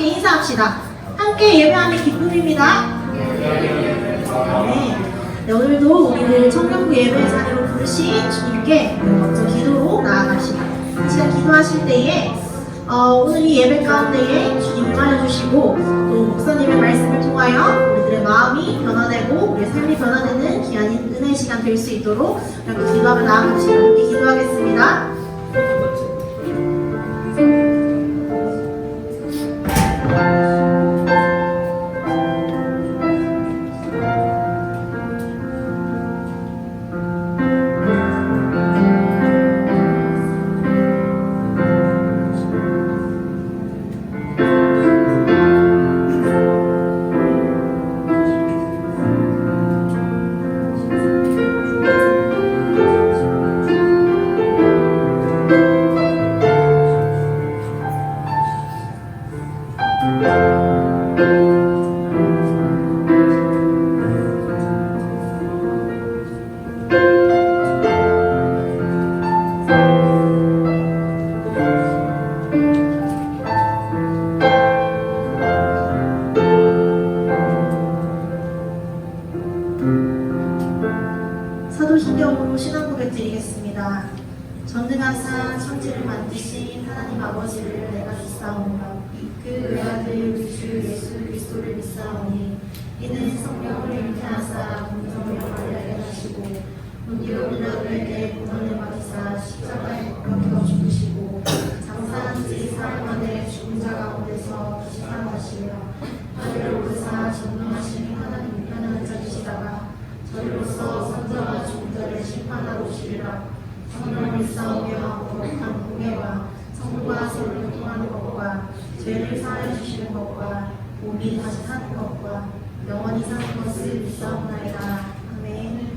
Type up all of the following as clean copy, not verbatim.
함께 인사합시다. 함께 예배하는 기쁨입니다. 네, 오늘도 우리를 청년부 예배 자리로 부르신 주님께 먼저 기도로 나아갑시다. 시간 기도하실 때에 오늘 이 예배 가운데에 주님 임하여주시고 또 목사님의 말씀을 통하여 우리들의 마음이 변화되고 우리의 삶이 변화되는 귀한 은혜의 시간 될 수 있도록 이렇게 기도하며 나아갑시다. 함께 기도하겠습니다. 사도신경으로 신앙고백 드리겠습니다. 전능하사 천지를 만드신 하나님 아버지를 내가 믿사오며 그 외아들 우리 주 예수 그리스도를 믿사오니 이는 성령을 잉태하사 공정을 알게 하시고 본디오 빌라도에게 고난을 받으사 십자가에 못 박혀 죽으시고 장사한 지 사흘 만에 죽은 자 가운데서 살아나시며 하늘을 오르사 전능하신 하나님 우편하는 자이시다가 저희로서 선자와 죽은 자를 심판하러 오시리라. 성령을 믿사오며 거룩한 공예와 성부와 세를 통하는 것과 죄를 사하여 주시는 것과 몸이 다시 사는 것과 영원히 사는 것을 믿사옵나이다. 아멘.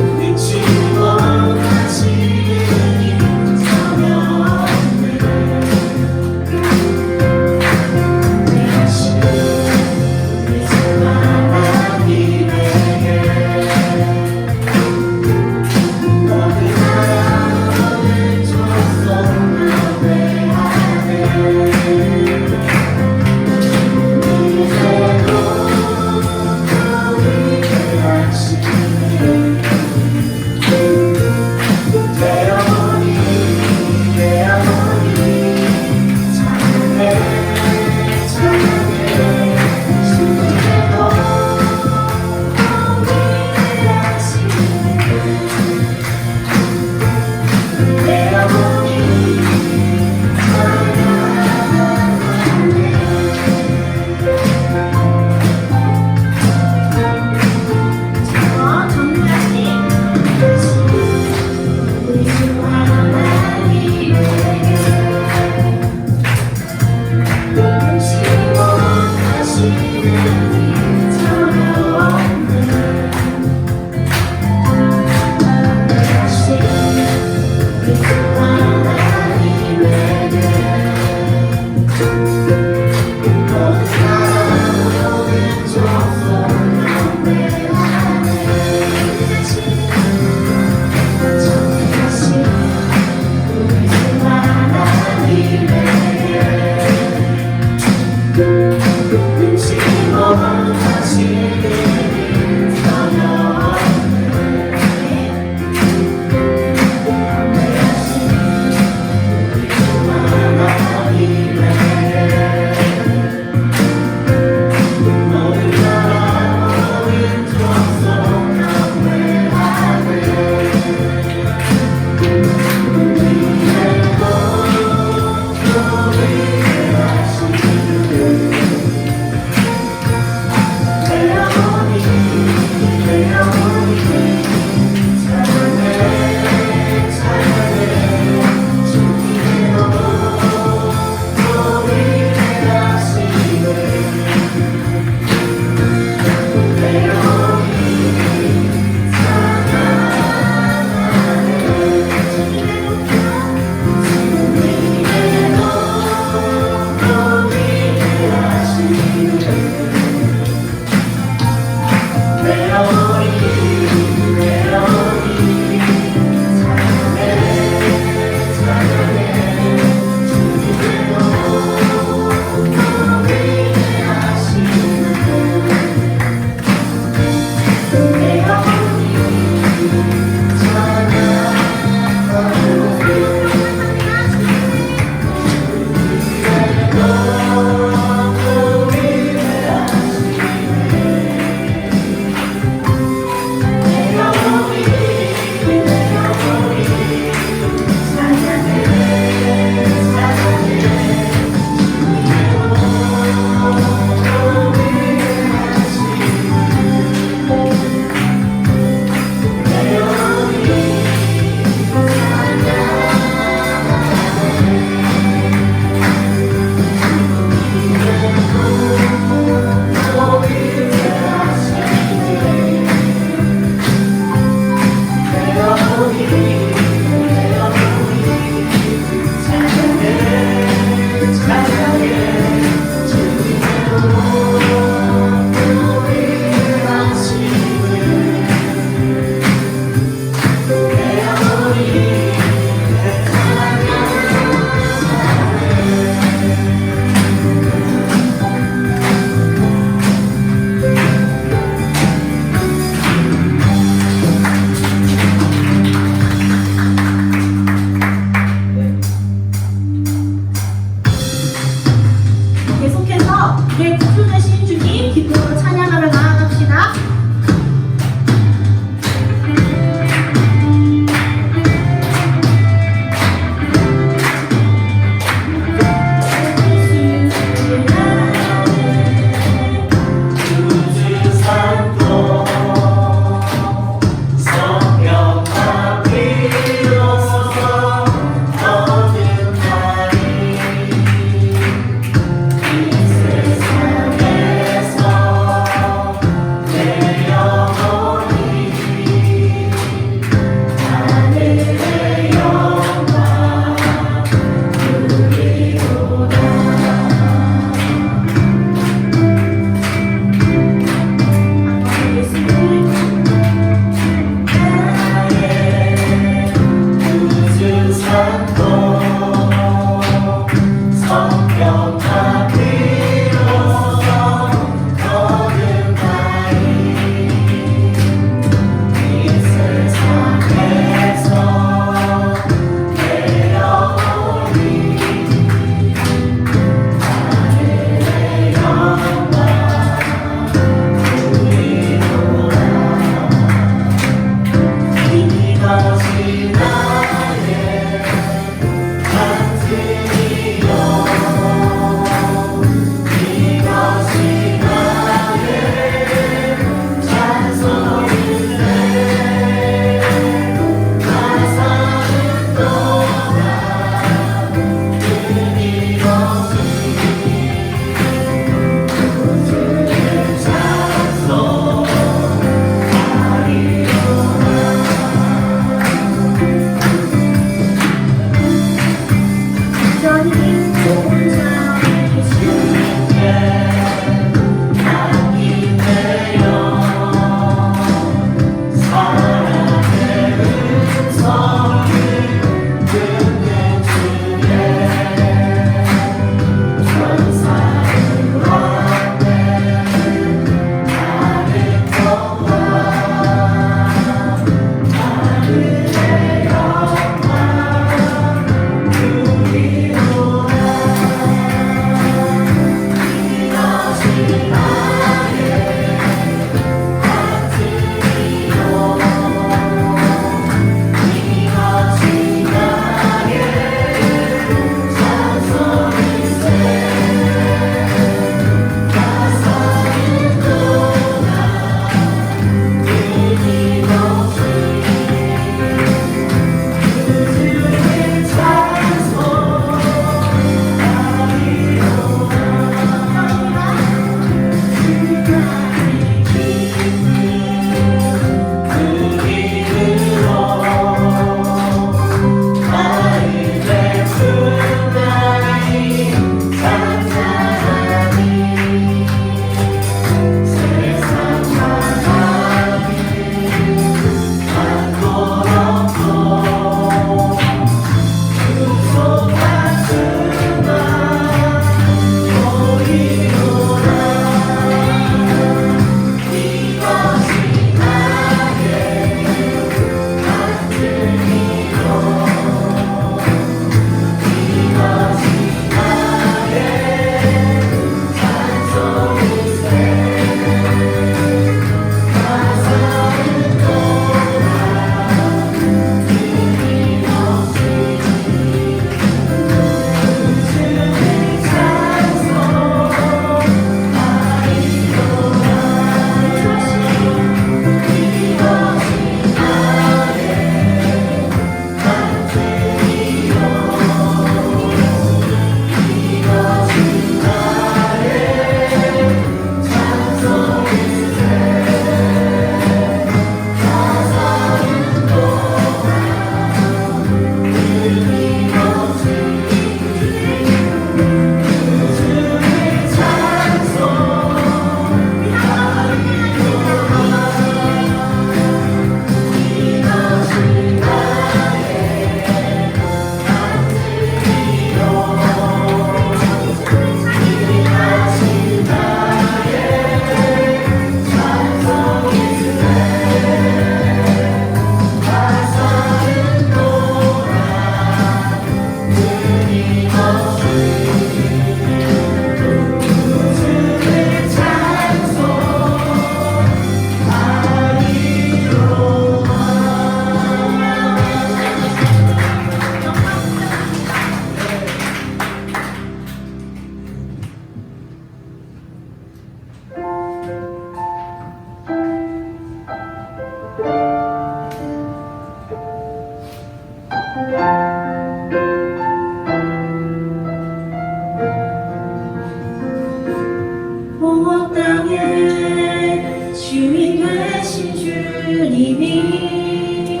땅에 주인 되신 주님이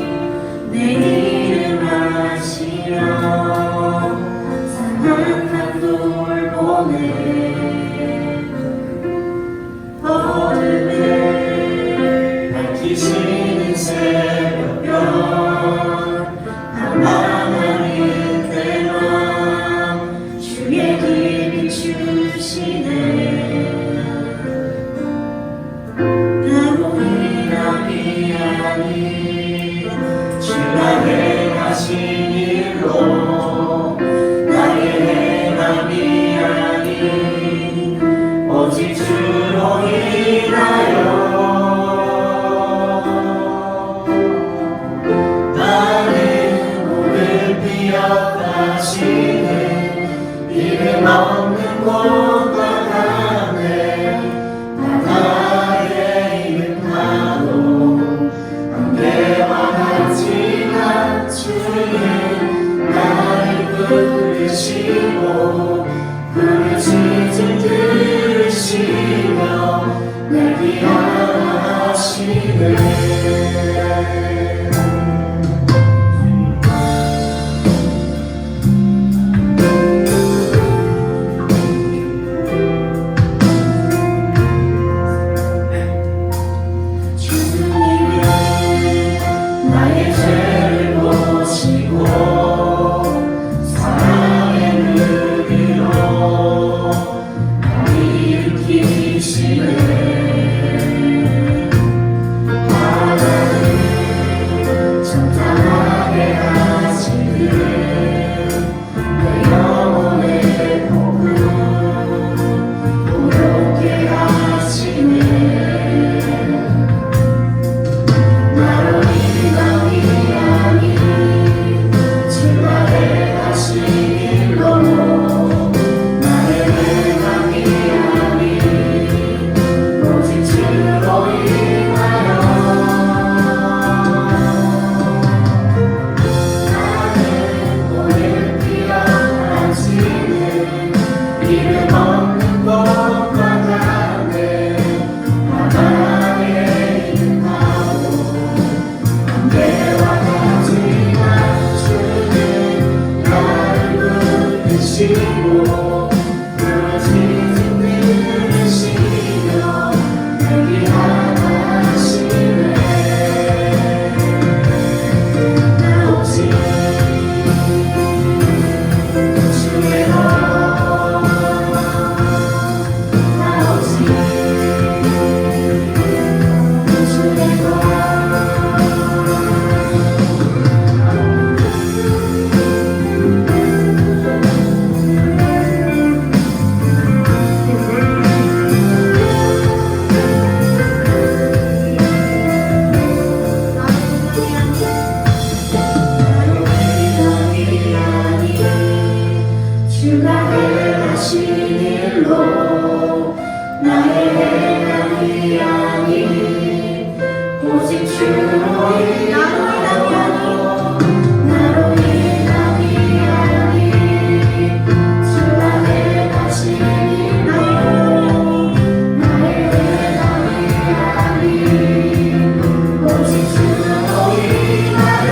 내 이름 아시며 상한 돌보네. 어둠을 밝히시는 새벽별 밤하늘인 대왕 주의 길 비추시네. 나로 인함이 아닌 주가 행하신 일로 나의 행함이 아닌 오직 주로 인하여 나는 오늘 피었다시는 이름 없는 곳과 가네. 바다의 이름하고 안개와 같지만 주는 나를 부르시고 부르짖음 들으시며 날 귀하시네. 나의 죄를 보시고 사랑의 눈으로 날 일으키시네. 바다를 정탐하게 하시는 내 영혼의 복음 고요케 하시네. 나로 인함이 아닌 주가 행하신 일로 나의 행함이 아닌 오직 주로 인하여 나는 오늘 피어나지는 이름 없는 곳과 가네. 바다의 이름하고 안개와 같지만 주는 나를 부르시고 부르짖음 들으시며 날 귀하시네. 나 오직 주의 것, 나 오직 주의 것. 주가 행하신 일로 나의 행함이 아닌 오직 주로 인하여 나로 인함이 아닌 주가 행하신 일로 나의 행함이 아닌 오직 주로 인하여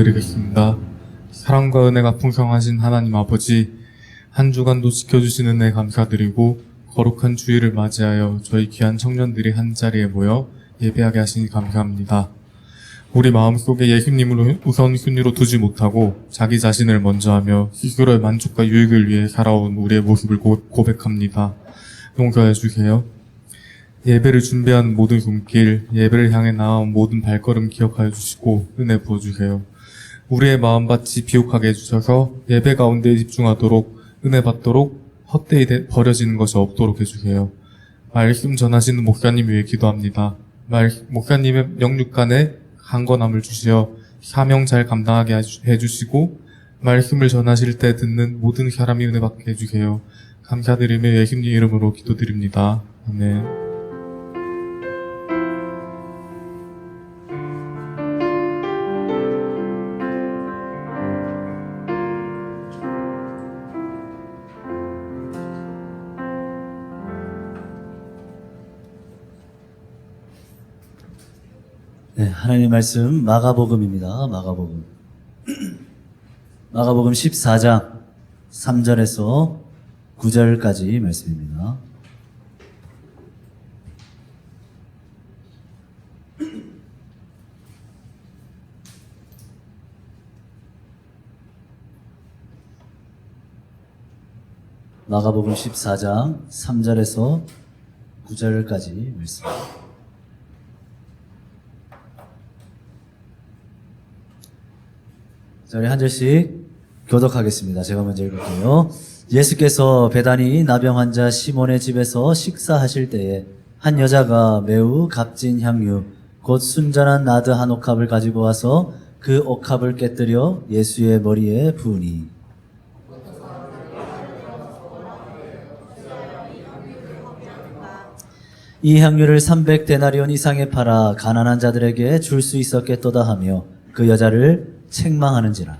기도드리겠습니다. 사랑과 은혜가 풍성하신 하나님 아버지, 한 주간도 지켜주시는 은혜 감사드리고 거룩한 주일을 맞이하여 저희 귀한 청년들이 한자리에 모여 예배하게 하시니 감사합니다. 우리 마음속에 예수님을 우선 순위로 두지 못하고 자기 자신을 먼저 하며 스스로의 만족과 유익을 위해 살아온 우리의 모습을 고백합니다. 용서해 주세요. 예배를 준비한 모든 손길, 예배를 향해 나아온 모든 발걸음 기억하여 주시고 은혜 부어주세요. 우리의 마음밭이 비옥하게 해주셔서 예배 가운데 집중하도록 은혜 받도록 헛되이 버려지는 것이 없도록 해주세요. 말씀 전하시는 목사님 위해 기도합니다. 목사님의 영육간에 강건함을 주시어 사명 잘 감당하게 해주시고 말씀을 전하실 때 듣는 모든 사람이 은혜 받게 해주세요. 감사드리며 예수님 이름으로 기도드립니다. 아멘. 네, 하나님의 말씀 마가복음입니다. 마가복음. 마가복음 14장 3절에서 9절까지 말씀입니다. 마가복음 14장 3절에서 9절까지 말씀입니다. 자, 우리 한 절씩 교독하겠습니다. 제가 먼저 읽을게요. 예수께서 베다니 나병 환자 시몬의 집에서 식사하실 때에 한 여자가 매우 값진 향유 곧 순전한 나드 한 옥합을 가지고 와서 그 옥합을 깨뜨려 예수의 머리에 부으니 이 향유를 300데나리온 이상에 팔아 가난한 자들에게 줄 수 있었겠도다 하며 그 여자를 책망하는지라.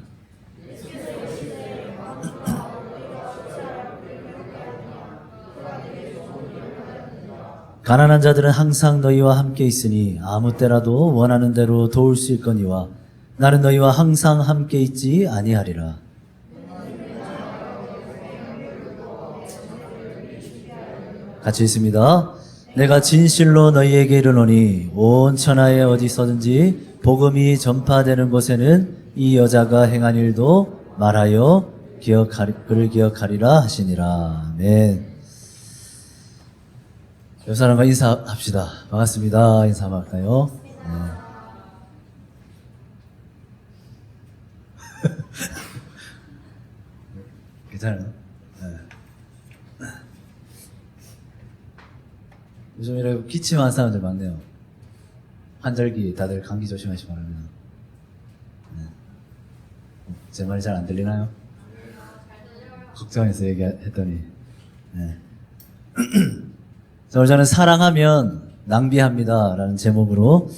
가난한 자들은 항상 너희와 함께 있으니 아무 때라도 원하는 대로 도울 수 있거니와 나는 너희와 항상 함께 있지 아니하리라. 같이 있습니다. 내가 진실로 너희에게 이르노니 온 천하에 어디서든지 복음이 전파되는 곳에는 이 여자가 행한 일도 말하여 그를 기억하리라 하시니라. 아멘. 옆 사람과 인사합시다. 반갑습니다. 인사 한번 할까요? 네. 괜찮아요? 네. 요즘 이렇게 기침하는 사람들 많네요. 환절기 다들 감기 조심하시기 바랍니다. 네. 제 말이 잘 안 들리나요? 걱정해서 얘기했더니. 네. 자, 오늘 저는 사랑하면 낭비합니다 라는 제목으로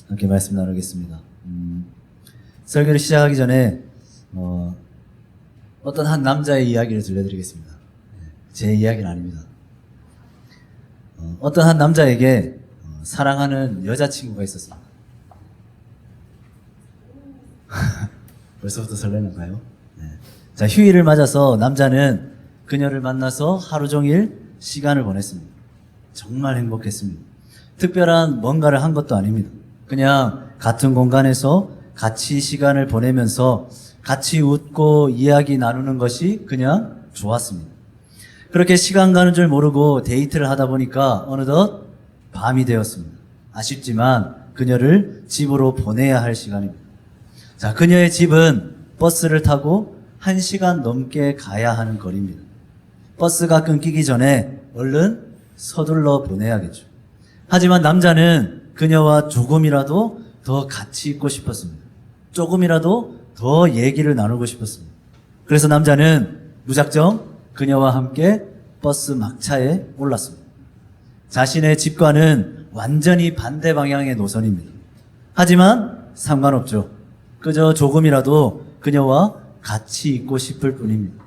함께 말씀 나누겠습니다. 설교를 시작하기 전에 어떤 한 남자의 이야기를 들려드리겠습니다. 제 이야기는 아닙니다. 어떤 한 남자에게 사랑하는 여자친구가 있었습니다. 벌써부터 설레는가요? 네. 자, 휴일을 맞아서 남자는 그녀를 만나서 하루 종일 시간을 보냈습니다. 정말 행복했습니다. 특별한 뭔가를 한 것도 아닙니다. 그냥 같은 공간에서 같이 시간을 보내면서 같이 웃고 이야기 나누는 것이 그냥 좋았습니다. 그렇게 시간 가는 줄 모르고 데이트를 하다 보니까 어느덧 밤이 되었습니다. 아쉽지만 그녀를 집으로 보내야 할 시간입니다. 자, 그녀의 집은 버스를 타고 1시간 넘게 가야 하는 거리입니다. 버스가 끊기기 전에 얼른 서둘러 보내야겠죠. 하지만 남자는 그녀와 조금이라도 더 같이 있고 싶었습니다. 조금이라도 더 얘기를 나누고 싶었습니다. 그래서 남자는 무작정 그녀와 함께 버스 막차에 올랐습니다. 자신의 집과는 완전히 반대 방향의 노선입니다. 하지만 상관없죠. 그저 조금이라도 그녀와 같이 있고 싶을 뿐입니다.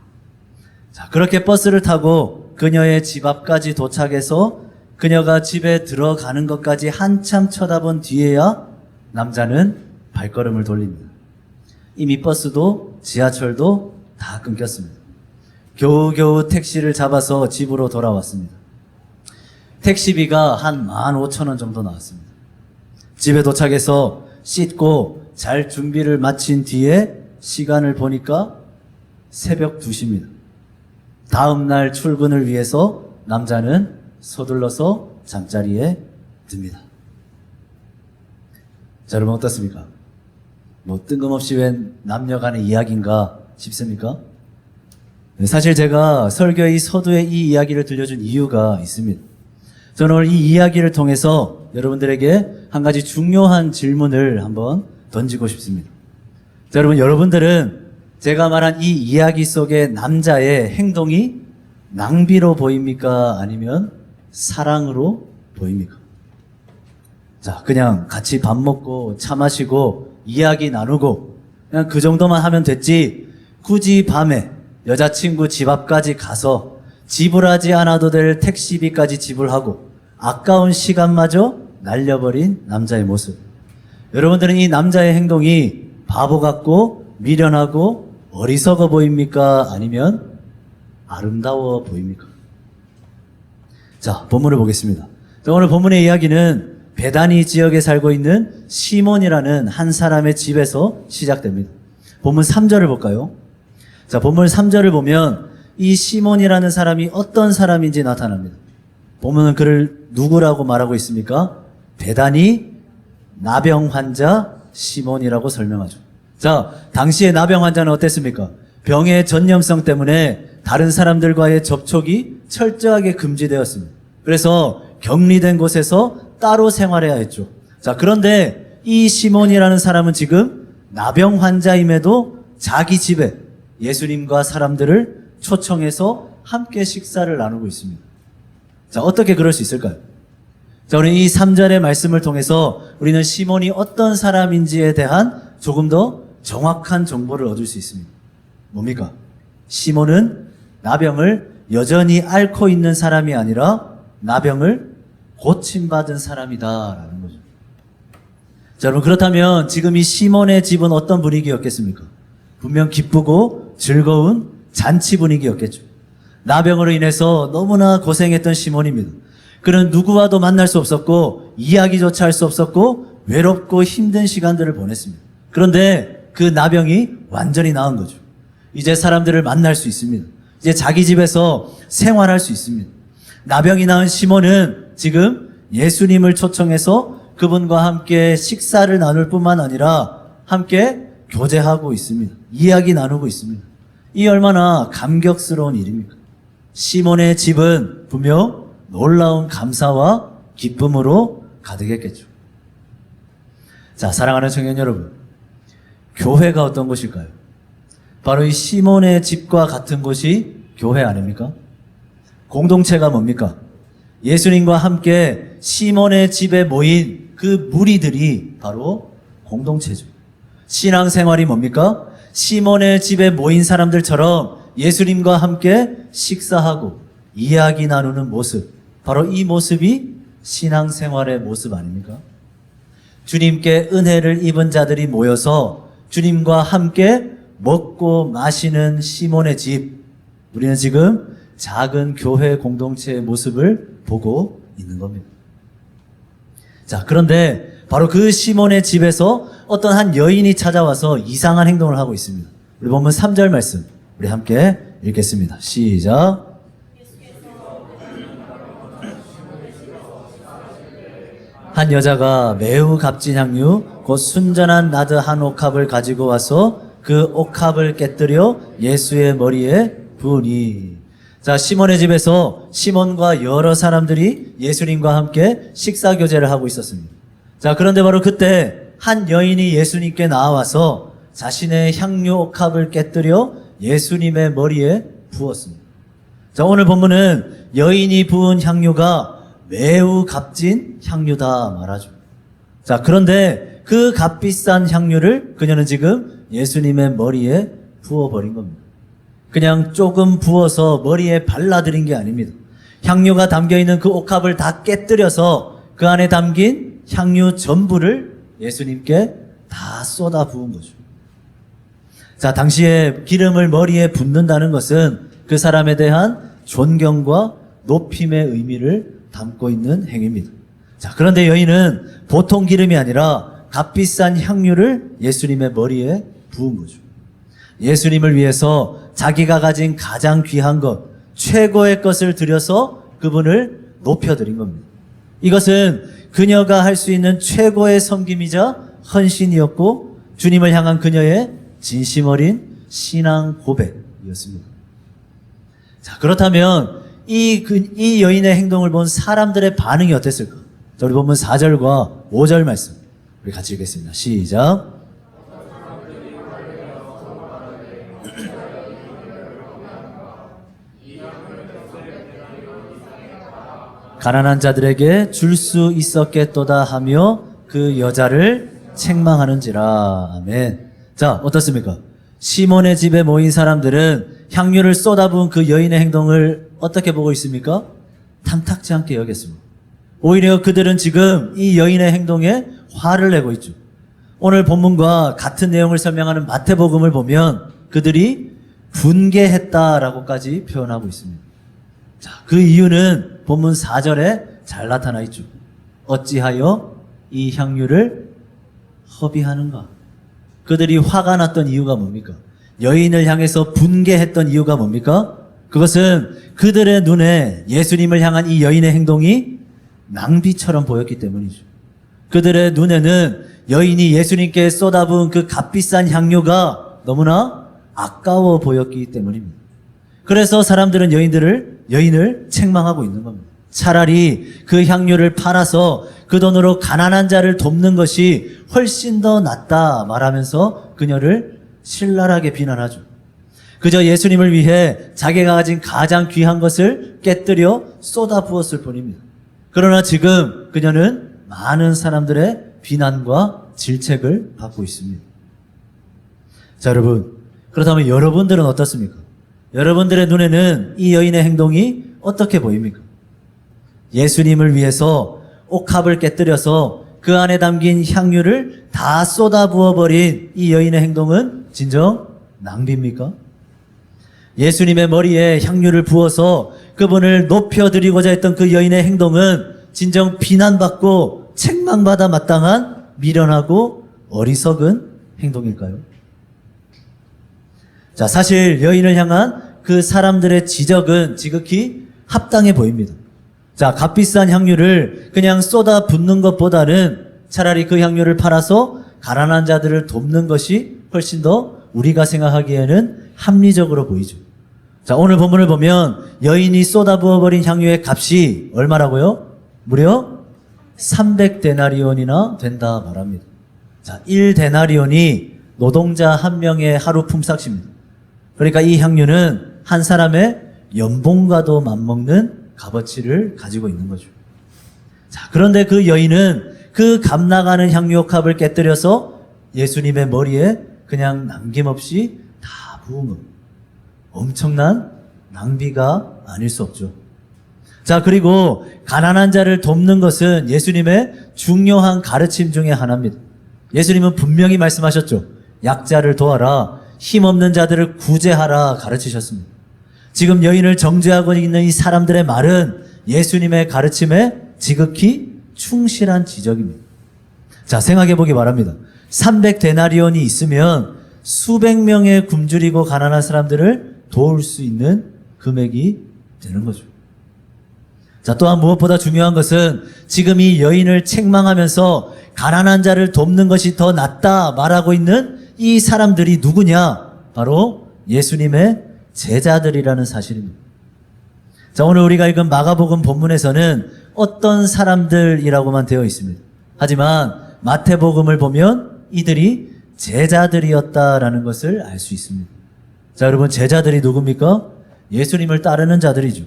자, 그렇게 버스를 타고 그녀의 집 앞까지 도착해서 그녀가 집에 들어가는 것까지 한참 쳐다본 뒤에야 남자는 발걸음을 돌립니다. 이미 버스도 지하철도 다 끊겼습니다. 겨우겨우 택시를 잡아서 집으로 돌아왔습니다. 택시비가 한 15,000원 정도 나왔습니다. 집에 도착해서 씻고 잘 준비를 마친 뒤에 시간을 보니까 새벽 2시입니다. 다음날 출근을 위해서 남자는 서둘러서 잠자리에 듭니다. 자, 여러분 어떻습니까? 뭐 뜬금없이 웬 남녀 간의 이야기인가 싶습니까? 사실 제가 설교의 서두에 이 이야기를 들려준 이유가 있습니다. 저는 오늘 이 이야기를 통해서 여러분들에게 한 가지 중요한 질문을 한번 던지고 싶습니다. 자, 여러분들은 제가 말한 이 이야기 속의 남자의 행동이 낭비로 보입니까? 아니면 사랑으로 보입니까? 자, 그냥 같이 밥 먹고 차 마시고 이야기 나누고 그냥 그 정도만 하면 됐지, 굳이 밤에 여자친구 집 앞까지 가서 지불하지 않아도 될 택시비까지 지불하고 아까운 시간마저 날려버린 남자의 모습. 여러분들은 이 남자의 행동이 바보 같고 미련하고 어리석어 보입니까? 아니면 아름다워 보입니까? 자, 본문을 보겠습니다. 자, 오늘 본문의 이야기는 베다니 지역에 살고 있는 시몬이라는 한 사람의 집에서 시작됩니다. 본문 3절을 볼까요? 자, 본문 3절을 보면 이 시몬이라는 사람이 어떤 사람인지 나타납니다. 본문은 그를 누구라고 말하고 있습니까? 베다니 나병 환자 시몬이라고 설명하죠. 자, 당시의 나병 환자는 어땠습니까? 병의 전염성 때문에 다른 사람들과의 접촉이 철저하게 금지되었습니다. 그래서 격리된 곳에서 따로 생활해야 했죠. 자, 그런데 이 시몬이라는 사람은 지금 나병 환자임에도 자기 집에 예수님과 사람들을 초청해서 함께 식사를 나누고 있습니다. 자, 어떻게 그럴 수 있을까요? 자, 우리 이 3절의 말씀을 통해서 우리는 시몬이 어떤 사람인지에 대한 조금 더 정확한 정보를 얻을 수 있습니다. 뭡니까? 시몬은 나병을 여전히 앓고 있는 사람이 아니라 나병을 고침받은 사람이다라는 거죠. 자, 여러분, 그렇다면 지금 이 시몬의 집은 어떤 분위기였겠습니까? 분명 기쁘고 즐거운 잔치 분위기였겠죠. 나병으로 인해서 너무나 고생했던 시몬입니다. 그는 누구와도 만날 수 없었고 이야기조차 할 수 없었고 외롭고 힘든 시간들을 보냈습니다. 그런데 그 나병이 완전히 나은 거죠. 이제 사람들을 만날 수 있습니다. 이제 자기 집에서 생활할 수 있습니다. 나병이 나은 시몬은 지금 예수님을 초청해서 그분과 함께 식사를 나눌 뿐만 아니라 함께 교제하고 있습니다. 이야기 나누고 있습니다. 이 얼마나 감격스러운 일입니까? 시몬의 집은 분명 놀라운 감사와 기쁨으로 가득했겠죠. 자, 사랑하는 청년 여러분, 교회가 어떤 곳일까요? 바로 이 시몬의 집과 같은 곳이 교회 아닙니까? 공동체가 뭡니까? 예수님과 함께 시몬의 집에 모인 그 무리들이 바로 공동체죠. 신앙생활이 뭡니까? 시몬의 집에 모인 사람들처럼 예수님과 함께 식사하고 이야기 나누는 모습, 바로 이 모습이 신앙생활의 모습 아닙니까? 주님께 은혜를 입은 자들이 모여서 주님과 함께 먹고 마시는 시몬의 집, 우리는 지금 작은 교회 공동체의 모습을 보고 있는 겁니다. 자, 그런데 바로 그 시몬의 집에서 어떤 한 여인이 찾아와서 이상한 행동을 하고 있습니다. 우리 본문 3절 말씀 우리 함께 읽겠습니다. 시작. 한 여자가 매우 값진 향유 곧 순전한 나드 한 옥합을 가지고 와서 그 옥합을 깨뜨려 예수의 머리에 부으니. 자, 시몬의 집에서 시몬과 여러 사람들이 예수님과 함께 식사 교제를 하고 있었습니다. 자, 그런데 바로 그때 한 여인이 예수님께 나와서 자신의 향유 옥합을 깨뜨려 예수님의 머리에 부었습니다. 자, 오늘 본문은 여인이 부은 향유가 매우 값진 향유다 말하죠. 자, 그런데 그 값비싼 향유를 그녀는 지금 예수님의 머리에 부어버린 겁니다. 그냥 조금 부어서 머리에 발라드린 게 아닙니다. 향유가 담겨있는 그 옥합을 다 깨뜨려서 그 안에 담긴 향유 전부를 예수님께 다 쏟아 부은 거죠. 자, 당시에 기름을 머리에 붓는다는 것은 그 사람에 대한 존경과 높임의 의미를 담고 있는 행위입니다. 자, 그런데 여인은 보통 기름이 아니라 값비싼 향유를 예수님의 머리에 부은 거죠. 예수님을 위해서 자기가 가진 가장 귀한 것, 최고의 것을 들여서 그분을 높여드린 겁니다. 이것은 그녀가 할 수 있는 최고의 섬김이자 헌신이었고 주님을 향한 그녀의 진심 어린 신앙 고백이었습니다. 자, 그렇다면 이 여인의 행동을 본 사람들의 반응이 어땠을까? 자, 우리 본문 4절과 5절 말씀 우리 같이 읽겠습니다. 시작. 가난한 자들에게 줄 수 있었겠도다 하며 그 여자를 책망하는지라. 아멘. 자, 어떻습니까? 시몬의 집에 모인 사람들은 향유를 쏟아부은 그 여인의 행동을 어떻게 보고 있습니까? 탐탁지 않게 여겼습니다. 오히려 그들은 지금 이 여인의 행동에 화를 내고 있죠. 오늘 본문과 같은 내용을 설명하는 마태복음을 보면 그들이 분개했다라고까지 표현하고 있습니다. 자, 그 이유는 본문 4절에 잘 나타나 있죠. 어찌하여 이 향유를 허비하는가? 그들이 화가 났던 이유가 뭡니까? 여인을 향해서 분개했던 이유가 뭡니까? 그것은 그들의 눈에 예수님을 향한 이 여인의 행동이 낭비처럼 보였기 때문이죠. 그들의 눈에는 여인이 예수님께 쏟아부은 그 값비싼 향유가 너무나 아까워 보였기 때문입니다. 그래서 사람들은 여인을 책망하고 있는 겁니다. 차라리 그 향유를 팔아서 그 돈으로 가난한 자를 돕는 것이 훨씬 더 낫다 말하면서 그녀를 신랄하게 비난하죠. 그저 예수님을 위해 자기가 가진 가장 귀한 것을 깨뜨려 쏟아부었을 뿐입니다. 그러나 지금 그녀는 많은 사람들의 비난과 질책을 받고 있습니다. 자, 여러분, 그렇다면 여러분들은 어떻습니까? 여러분들의 눈에는 이 여인의 행동이 어떻게 보입니까? 예수님을 위해서 옥합을 깨뜨려서 그 안에 담긴 향유를 다 쏟아부어버린 이 여인의 행동은 진정 낭비입니까? 예수님의 머리에 향유를 부어서 그분을 높여드리고자 했던 그 여인의 행동은 진정 비난받고 책망받아 마땅한 미련하고 어리석은 행동일까요? 자, 사실 여인을 향한 그 사람들의 지적은 지극히 합당해 보입니다. 자, 값비싼 향유를 그냥 쏟아 붓는 것보다는 차라리 그 향유를 팔아서 가난한 자들을 돕는 것이 훨씬 더 우리가 생각하기에는 합리적으로 보이죠. 자, 오늘 본문을 보면 여인이 쏟아부어버린 향유의 값이 얼마라고요? 무려 300데나리온이나 된다 말합니다. 자, 1데나리온이 노동자 한 명의 하루 품삯입니다. 그러니까 이 향유는 한 사람의 연봉과도 맞먹는 값어치를 가지고 있는 거죠. 자, 그런데 그 여인은 그 값 나가는 향유옥합을 깨뜨려서 예수님의 머리에 그냥 남김없이 다 부은 겁니다. 엄청난 낭비가 아닐 수 없죠. 자, 그리고 가난한 자를 돕는 것은 예수님의 중요한 가르침 중에 하나입니다. 예수님은 분명히 말씀하셨죠. 약자를 도와라, 힘없는 자들을 구제하라 가르치셨습니다. 지금 여인을 정죄하고 있는 이 사람들의 말은 예수님의 가르침에 지극히 충실한 지적입니다. 자, 생각해 보기 바랍니다. 300데나리온이 있으면 수백 명의 굶주리고 가난한 사람들을 도울 수 있는 금액이 되는 거죠. 자, 또한 무엇보다 중요한 것은 지금 이 여인을 책망하면서 가난한 자를 돕는 것이 더 낫다 말하고 있는 이 사람들이 누구냐? 바로 예수님의 제자들이라는 사실입니다. 자, 오늘 우리가 읽은 마가복음 본문에서는 어떤 사람들이라고만 되어 있습니다. 하지만 마태복음을 보면 이들이 제자들이었다라는 것을 알 수 있습니다. 자, 여러분, 제자들이 누굽니까? 예수님을 따르는 자들이죠.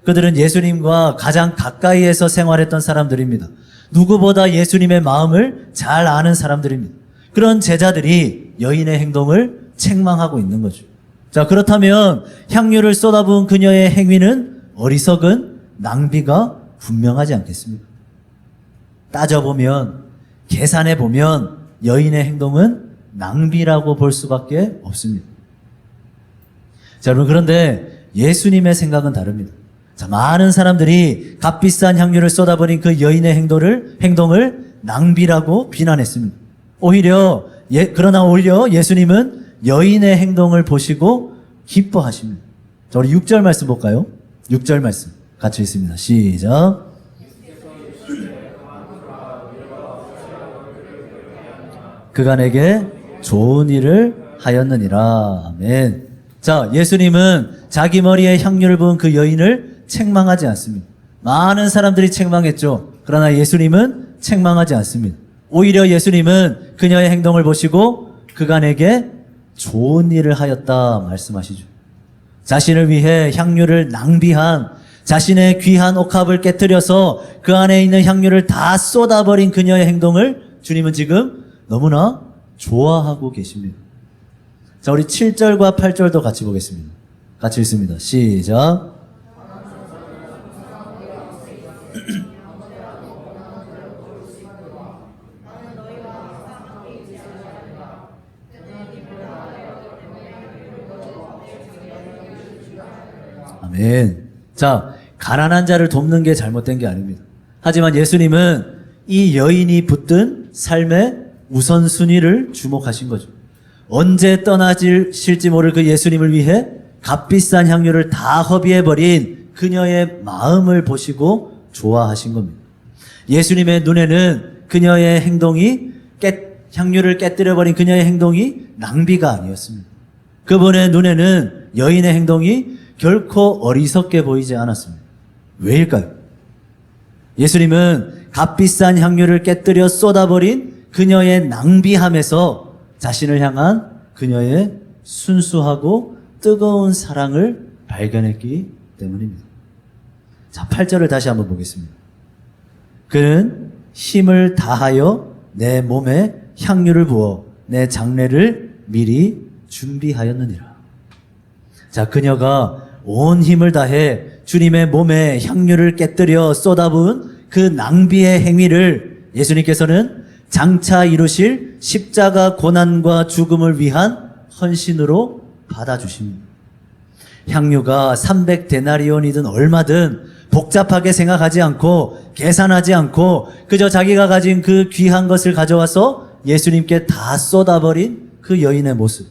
그들은 예수님과 가장 가까이에서 생활했던 사람들입니다. 누구보다 예수님의 마음을 잘 아는 사람들입니다. 그런 제자들이 여인의 행동을 책망하고 있는 거죠. 자, 그렇다면 향유를 쏟아부은 그녀의 행위는 어리석은 낭비가 분명하지 않겠습니까? 따져보면, 계산해보면 여인의 행동은 낭비라고 볼 수밖에 없습니다. 자, 여러분, 그런데 예수님의 생각은 다릅니다. 자, 많은 사람들이 값비싼 향유를 쏟아버린 그 여인의 행동을 낭비라고 비난했습니다. 그러나 오히려 예수님은 여인의 행동을 보시고 기뻐하십니다. 자, 우리 6절 말씀 볼까요? 6절 말씀 같이 읽습니다. 시작. 그가 내게 좋은 일을 하였느니라. 아멘. 자, 예수님은 자기 머리에 향유를 부은 그 여인을 책망하지 않습니다. 많은 사람들이 책망했죠. 그러나 예수님은 책망하지 않습니다. 오히려 예수님은 그녀의 행동을 보시고 그가 내게 좋은 일을 하였다 말씀하시죠. 자신을 위해 향유를 낭비한, 자신의 귀한 옥합을 깨뜨려서 그 안에 있는 향유를 다 쏟아버린 그녀의 행동을 주님은 지금 너무나 좋아하고 계십니다. 자, 우리 7절과 8절도 같이 보겠습니다. 같이 읽습니다. 시작. 아멘. 자, 가난한 자를 돕는 게 잘못된 게 아닙니다. 하지만 예수님은 이 여인이 붙든 삶의 우선순위를 주목하신 거죠. 언제 떠나실지 모를 그 예수님을 위해 값비싼 향유를 다 허비해버린 그녀의 마음을 보시고 좋아하신 겁니다. 예수님의 눈에는 그녀의 행동이 향유를 깨뜨려버린 그녀의 행동이 낭비가 아니었습니다. 그분의 눈에는 여인의 행동이 결코 어리석게 보이지 않았습니다. 왜일까요? 예수님은 값비싼 향유를 깨뜨려 쏟아버린 그녀의 낭비함에서 자신을 향한 그녀의 순수하고 뜨거운 사랑을 발견했기 때문입니다. 자, 8절을 다시 한번 보겠습니다. 그는 힘을 다하여 내 몸에 향유를 부어 내 장례를 미리 준비하였느니라. 자, 그녀가 온 힘을 다해 주님의 몸에 향유를 깨뜨려 쏟아부은 그 낭비의 행위를 예수님께서는 장차 이루실 십자가 고난과 죽음을 위한 헌신으로 받아주십니다. 향유가 300데나리온이든 얼마든 복잡하게 생각하지 않고 계산하지 않고 그저 자기가 가진 그 귀한 것을 가져와서 예수님께 다 쏟아버린 그 여인의 모습.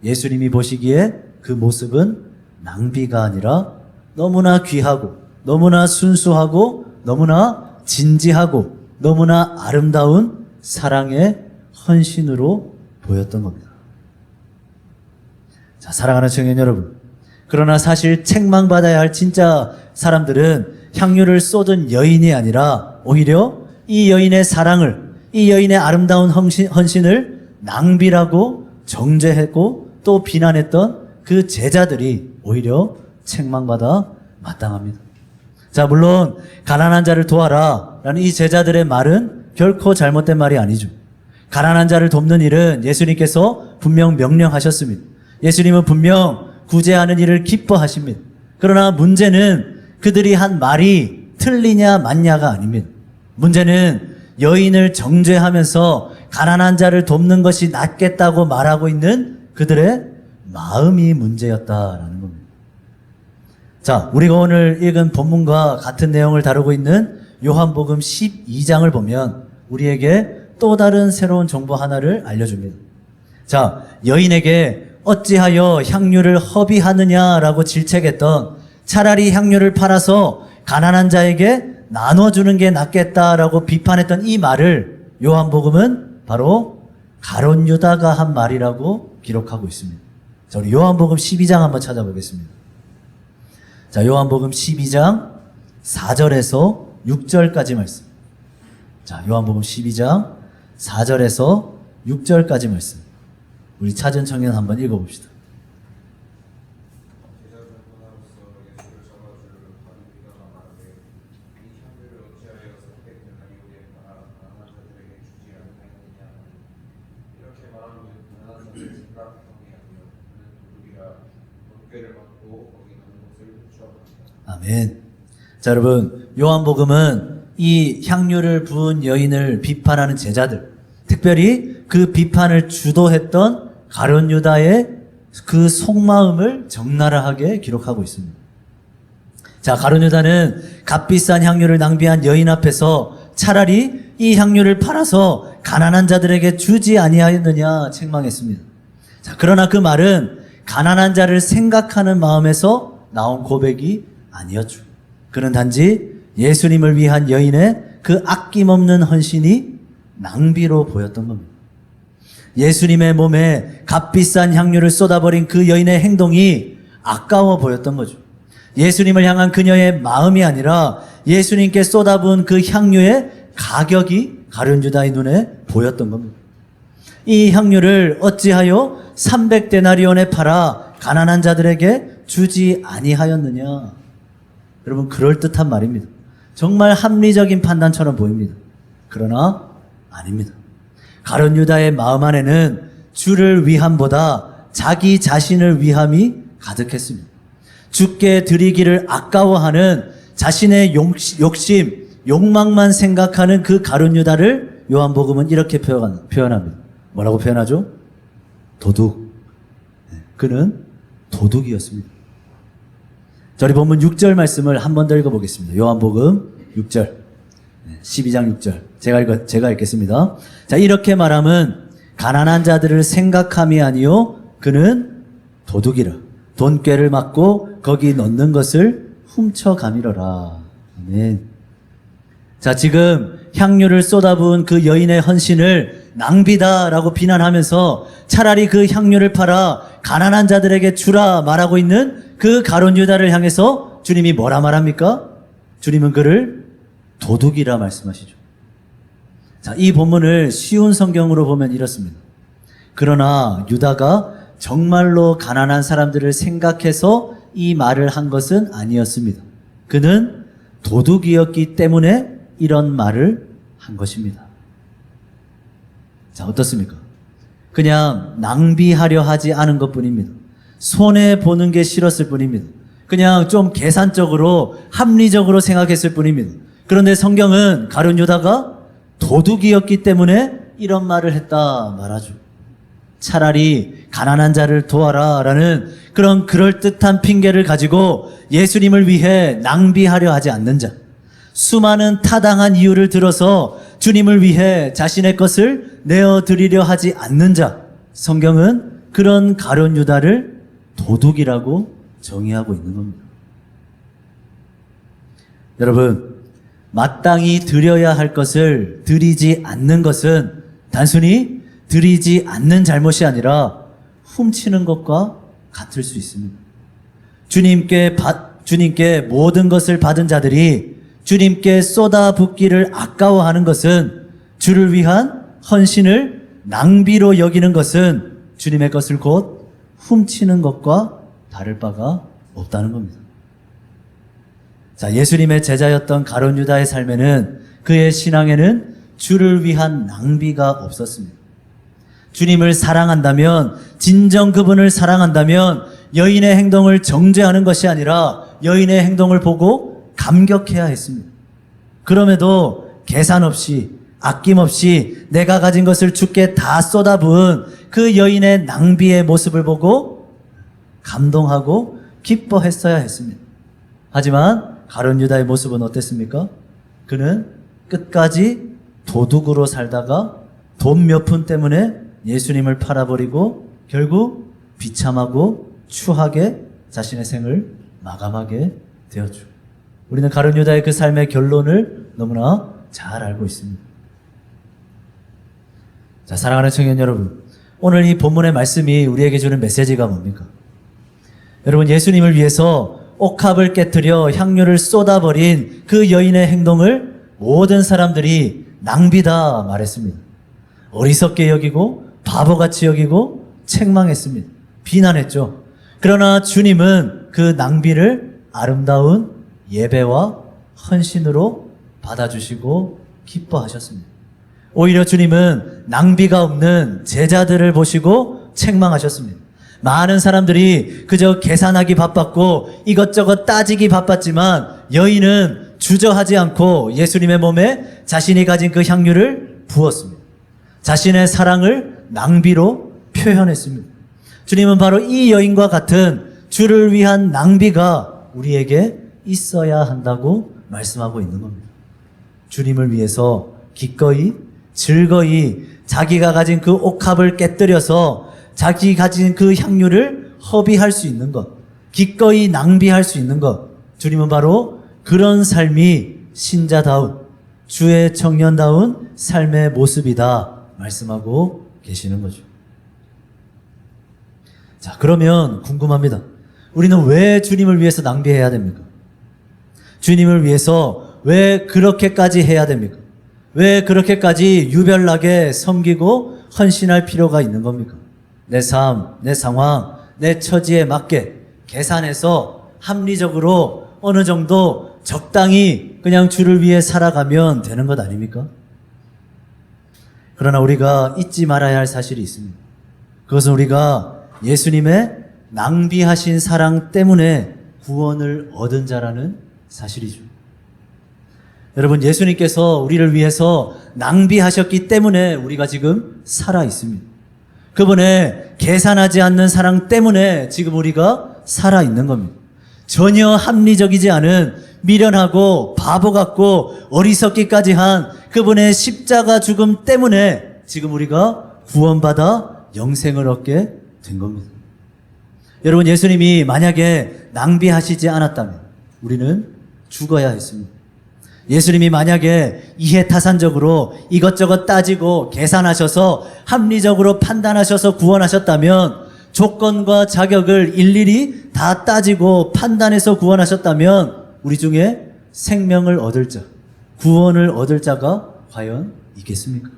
예수님이 보시기에 그 모습은 낭비가 아니라 너무나 귀하고 너무나 순수하고 너무나 진지하고 너무나 아름다운 사랑의 헌신으로 보였던 겁니다. 자, 사랑하는 청년 여러분, 그러나 사실 책망받아야 할 진짜 사람들은 향유를 쏟은 여인이 아니라 오히려 이 여인의 사랑을, 이 여인의 아름다운 헌신을 낭비라고 정죄했고 또 비난했던 그 제자들이 오히려 책망받아 마땅합니다. 자, 물론 가난한 자를 도와라 라는 이 제자들의 말은 결코 잘못된 말이 아니죠. 가난한 자를 돕는 일은 예수님께서 분명 명령하셨습니다. 예수님은 분명 구제하는 일을 기뻐하십니다. 그러나 문제는 그들이 한 말이 틀리냐 맞냐가 아닙니다. 문제는 여인을 정죄하면서 가난한 자를 돕는 것이 낫겠다고 말하고 있는 그들의 마음이 문제였다라는 겁니다. 자, 우리가 오늘 읽은 본문과 같은 내용을 다루고 있는 요한복음 12장을 보면 우리에게 또 다른 새로운 정보 하나를 알려줍니다. 자, 여인에게 어찌하여 향유를 허비하느냐라고 질책했던, 차라리 향유를 팔아서 가난한 자에게 나눠주는 게 낫겠다라고 비판했던 이 말을 요한복음은 바로 가룟 유다가 한 말이라고 기록하고 있습니다. 자, 우리 요한복음 12장 한번 찾아보겠습니다. 자, 요한복음 12장 4절에서 6절까지 말씀. 자, 요한복음 12장 4절에서 6절까지 말씀. 우리 찾은 청년 한번 읽어봅시다. 아멘. 자, 여러분, 요한복음은 이 향유를 부은 여인을 비판하는 제자들, 특별히 그 비판을 주도했던 가룟 유다의 그 속마음을 적나라하게 기록하고 있습니다. 자, 가룟 유다는 값비싼 향유를 낭비한 여인 앞에서 차라리 이 향유를 팔아서 가난한 자들에게 주지 아니하였느냐 책망했습니다. 자, 그러나 그 말은 가난한 자를 생각하는 마음에서 나온 고백이 아니었죠. 그는 단지 예수님을 위한 여인의 그 아낌없는 헌신이 낭비로 보였던 겁니다. 예수님의 몸에 값비싼 향유를 쏟아버린 그 여인의 행동이 아까워 보였던 거죠. 예수님을 향한 그녀의 마음이 아니라 예수님께 쏟아부은 그 향유의 가격이 가룟 유다의 눈에 보였던 겁니다. 이 향유를 어찌하여 300데나리온에 팔아 가난한 자들에게 주지 아니하였느냐? 여러분, 그럴듯한 말입니다. 정말 합리적인 판단처럼 보입니다. 그러나 아닙니다. 가룟 유다의 마음 안에는 주를 위함보다 자기 자신을 위함이 가득했습니다. 주께 드리기를 아까워하는 자신의 욕심, 욕망만 생각하는 그 가룟 유다를 요한복음은 이렇게 표현합니다. 뭐라고 표현하죠? 도둑. 그는 도둑이었습니다. 저희 본문 6절 말씀을 한 번 더 읽어보겠습니다. 요한복음 6절, 12장 6절. 제가 읽겠습니다. 자, 이렇게 말함은 가난한 자들을 생각함이 아니요 그는 도둑이라. 돈꾀를 맞고 거기 넣는 것을 훔쳐가미러라. 아멘. 자, 지금 향유를 쏟아부은 그 여인의 헌신을 낭비다라고 비난하면서 차라리 그 향유를 팔아 가난한 자들에게 주라 말하고 있는 그 가룟 유다를 향해서 주님이 뭐라 말합니까? 주님은 그를 도둑이라 말씀하시죠. 자, 이 본문을 쉬운 성경으로 보면 이렇습니다. 그러나 유다가 정말로 가난한 사람들을 생각해서 이 말을 한 것은 아니었습니다. 그는 도둑이었기 때문에 이런 말을 한 것입니다. 자, 어떻습니까? 그냥 낭비하려 하지 않은 것뿐입니다. 손해보는 게 싫었을 뿐입니다. 그냥 좀 계산적으로 합리적으로 생각했을 뿐입니다. 그런데 성경은 가룟 유다가 도둑이었기 때문에 이런 말을 했다 말하죠. 차라리 가난한 자를 도와라 라는 그런 그럴듯한 핑계를 가지고 예수님을 위해 낭비하려 하지 않는 자, 수많은 타당한 이유를 들어서 주님을 위해 자신의 것을 내어드리려 하지 않는 자, 성경은 그런 가룟 유다를 도둑이라고 정의하고 있는 겁니다. 여러분, 마땅히 드려야 할 것을 드리지 않는 것은 단순히 드리지 않는 잘못이 아니라 훔치는 것과 같을 수 있습니다. 주님께 모든 것을 받은 자들이 주님께 쏟아붓기를 아까워하는 것은, 주를 위한 헌신을 낭비로 여기는 것은 주님의 것을 곧 훔치는 것과 다를 바가 없다는 겁니다. 자, 예수님의 제자였던 가룟 유다의 삶에는, 그의 신앙에는 주를 위한 낭비가 없었습니다. 주님을 사랑한다면, 진정 그분을 사랑한다면 여인의 행동을 정죄하는 것이 아니라 여인의 행동을 보고 감격해야 했습니다. 그럼에도 계산 없이, 아낌없이 내가 가진 것을 주께 다 쏟아부은 그 여인의 낭비의 모습을 보고 감동하고 기뻐했어야 했습니다. 하지만 가룟 유다의 모습은 어땠습니까? 그는 끝까지 도둑으로 살다가 돈 몇 푼 때문에 예수님을 팔아버리고 결국 비참하고 추하게 자신의 생을 마감하게 되었죠. 우리는 가룟 유다의 그 삶의 결론을 너무나 잘 알고 있습니다. 자, 사랑하는 청년 여러분, 오늘 이 본문의 말씀이 우리에게 주는 메시지가 뭡니까? 여러분, 예수님을 위해서 옥합을 깨뜨려 향유를 쏟아버린 그 여인의 행동을 모든 사람들이 낭비다 말했습니다. 어리석게 여기고 바보같이 여기고 책망했습니다. 비난했죠. 그러나 주님은 그 낭비를 아름다운 예배와 헌신으로 받아주시고 기뻐하셨습니다. 오히려 주님은 낭비가 없는 제자들을 보시고 책망하셨습니다. 많은 사람들이 그저 계산하기 바빴고 이것저것 따지기 바빴지만 여인은 주저하지 않고 예수님의 몸에 자신이 가진 그 향유를 부었습니다. 자신의 사랑을 낭비로 표현했습니다. 주님은 바로 이 여인과 같은 주를 위한 낭비가 우리에게 있어야 한다고 말씀하고 있는 겁니다. 주님을 위해서 기꺼이 즐거이 자기가 가진 그 옥합을 깨뜨려서 자기 가진 그 향유를 허비할 수 있는 것, 기꺼이 낭비할 수 있는 것, 주님은 바로 그런 삶이 신자다운, 주의 청년다운 삶의 모습이다 말씀하고 계시는 거죠. 자, 그러면 궁금합니다. 우리는 왜 주님을 위해서 낭비해야 됩니까? 주님을 위해서 왜 그렇게까지 해야 됩니까? 왜 그렇게까지 유별나게 섬기고 헌신할 필요가 있는 겁니까? 내 삶, 내 상황, 내 처지에 맞게 계산해서 합리적으로 어느 정도 적당히 그냥 주를 위해 살아가면 되는 것 아닙니까? 그러나 우리가 잊지 말아야 할 사실이 있습니다. 그것은 우리가 예수님의 낭비하신 사랑 때문에 구원을 얻은 자라는 사실이죠. 여러분, 예수님께서 우리를 위해서 낭비하셨기 때문에 우리가 지금 살아 있습니다. 그분의 계산하지 않는 사랑 때문에 지금 우리가 살아 있는 겁니다. 전혀 합리적이지 않은 미련하고 바보 같고 어리석기까지 한 그분의 십자가 죽음 때문에 지금 우리가 구원받아 영생을 얻게 된 겁니다. 여러분, 예수님이 만약에 낭비하시지 않았다면 우리는 죽어야 했습니다. 예수님이 만약에 이해타산적으로 이것저것 따지고 계산하셔서 합리적으로 판단하셔서 구원하셨다면, 조건과 자격을 일일이 다 따지고 판단해서 구원하셨다면 우리 중에 생명을 얻을 자, 구원을 얻을 자가 과연 있겠습니까?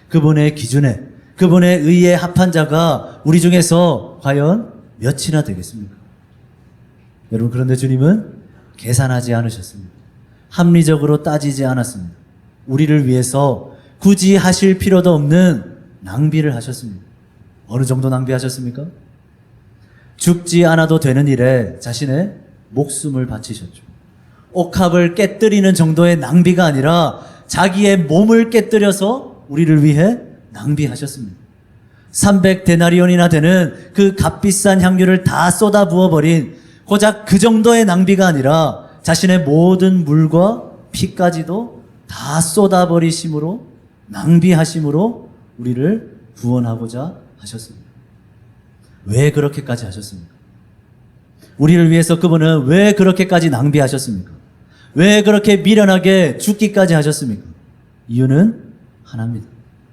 그분의 기준에, 그분의 의에 합한 자가 우리 중에서 과연 몇이나 되겠습니까? 여러분, 그런데 주님은 계산하지 않으셨습니다. 합리적으로 따지지 않았습니다. 우리를 위해서 굳이 하실 필요도 없는 낭비를 하셨습니다. 어느 정도 낭비하셨습니까? 죽지 않아도 되는 일에 자신의 목숨을 바치셨죠. 옥합을 깨뜨리는 정도의 낭비가 아니라 자기의 몸을 깨뜨려서 우리를 위해 낭비하셨습니다. 300데나리온이나 되는 그 값비싼 향유를 다 쏟아 부어버린 고작 그 정도의 낭비가 아니라 자신의 모든 물과 피까지도 다 쏟아버리심으로, 낭비하심으로 우리를 구원하고자 하셨습니다. 왜 그렇게까지 하셨습니까? 우리를 위해서 그분은 왜 그렇게까지 낭비하셨습니까? 왜 그렇게 미련하게 죽기까지 하셨습니까? 이유는 하나입니다.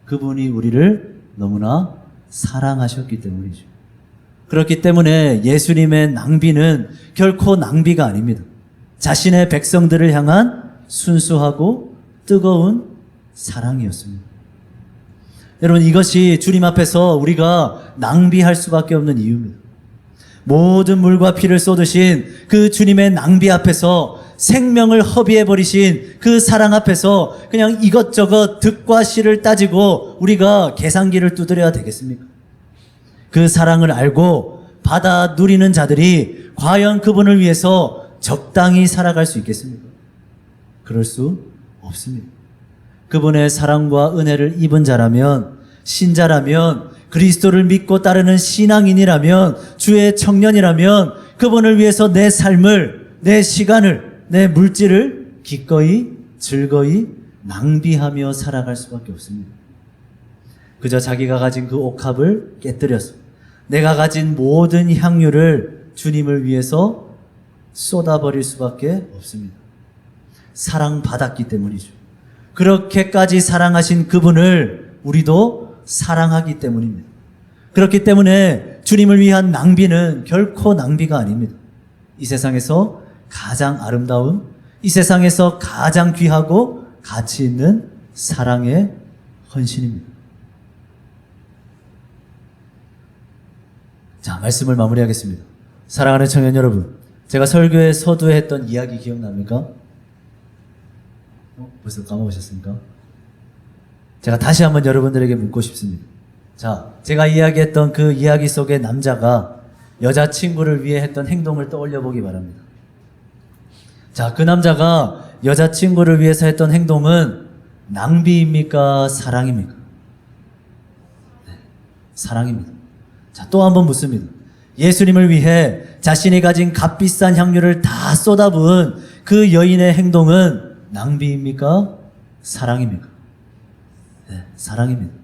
그분이 우리를 너무나 사랑하셨기 때문이죠. 그렇기 때문에 예수님의 낭비는 결코 낭비가 아닙니다. 자신의 백성들을 향한 순수하고 뜨거운 사랑이었습니다. 여러분, 이것이 주님 앞에서 우리가 낭비할 수밖에 없는 이유입니다. 모든 물과 피를 쏟으신 그 주님의 낭비 앞에서, 생명을 허비해버리신 그 사랑 앞에서 그냥 이것저것 득과 실을 따지고 우리가 계산기를 두드려야 되겠습니까? 그 사랑을 알고 받아 누리는 자들이 과연 그분을 위해서 적당히 살아갈 수 있겠습니까? 그럴 수 없습니다. 그분의 사랑과 은혜를 입은 자라면, 신자라면, 그리스도를 믿고 따르는 신앙인이라면, 주의 청년이라면 그분을 위해서 내 삶을, 내 시간을, 내 물질을 기꺼이 즐거이 낭비하며 살아갈 수밖에 없습니다. 그저 자기가 가진 그 옥합을 깨뜨려서 내가 가진 모든 향유를 주님을 위해서 쏟아버릴 수밖에 없습니다. 사랑받았기 때문이죠. 그렇게까지 사랑하신 그분을 우리도 사랑하기 때문입니다. 그렇기 때문에 주님을 위한 낭비는 결코 낭비가 아닙니다. 이 세상에서 가장 아름다운, 이 세상에서 가장 귀하고 가치 있는 사랑의 헌신입니다. 자, 말씀을 마무리하겠습니다. 사랑하는 청년 여러분, 제가 설교에 서두에 했던 이야기 기억납니까? 벌써 까먹으셨습니까? 제가 다시 한번 여러분들에게 묻고 싶습니다. 자, 제가 이야기했던 그 이야기 속의 남자가 여자친구를 위해 했던 행동을 떠올려 보기 바랍니다. 자, 그 남자가 여자친구를 위해서 했던 행동은 낭비입니까? 사랑입니까? 사랑입니다. 자, 또 한 번 묻습니다. 예수님을 위해 자신이 가진 값비싼 향유를 다 쏟아부은 그 여인의 행동은 낭비입니까? 사랑입니까? 네, 사랑입니다.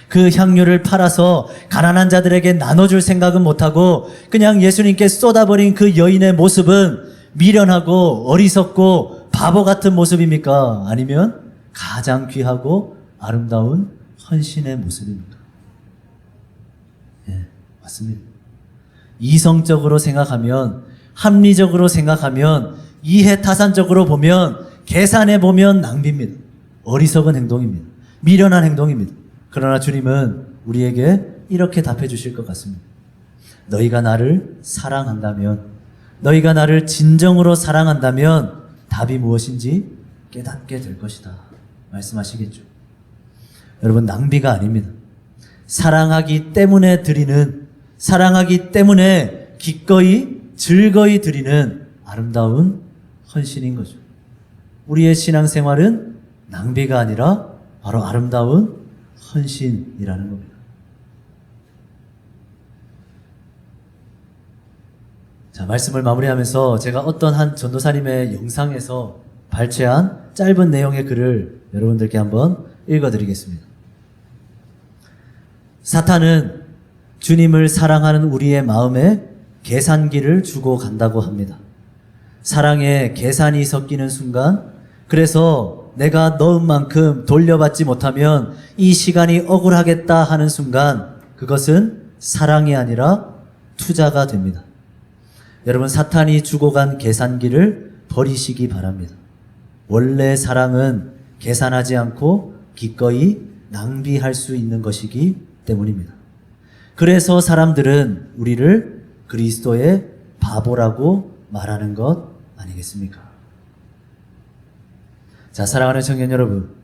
그 향유를 팔아서 가난한 자들에게 나눠줄 생각은 못하고 그냥 예수님께 쏟아버린 그 여인의 모습은 미련하고 어리석고 바보 같은 모습입니까? 아니면 가장 귀하고 아름다운 헌신의 모습입니까? 예, 맞습니다. 이성적으로 생각하면, 합리적으로 생각하면, 이해타산적으로 보면, 계산해 보면 낭비입니다. 어리석은 행동입니다. 미련한 행동입니다. 그러나 주님은 우리에게 이렇게 답해 주실 것 같습니다. 너희가 나를 사랑한다면, 너희가 나를 진정으로 사랑한다면 답이 무엇인지 깨닫게 될 것이다. 말씀하시겠죠. 여러분, 낭비가 아닙니다. 사랑하기 때문에 드리는, 사랑하기 때문에 기꺼이 즐거이 드리는 아름다운 헌신인 거죠. 우리의 신앙생활은 낭비가 아니라 바로 아름다운 헌신이라는 겁니다. 자, 말씀을 마무리하면서 제가 어떤 한 전도사님의 영상에서 발췌한 짧은 내용의 글을 여러분들께 한번 읽어드리겠습니다. 사탄은 주님을 사랑하는 우리의 마음에 계산기를 주고 간다고 합니다. 사랑에 계산이 섞이는 순간, 그래서 내가 넣은 만큼 돌려받지 못하면 이 시간이 억울하겠다 하는 순간, 그것은 사랑이 아니라 투자가 됩니다. 여러분, 사탄이 주고 간 계산기를 버리시기 바랍니다. 원래 사랑은 계산하지 않고 기꺼이 낭비할 수 있는 것이기 때문입니다. 그래서 사람들은 우리를 그리스도의 바보라고 말하는 것 아니겠습니까? 자, 사랑하는 청년 여러분,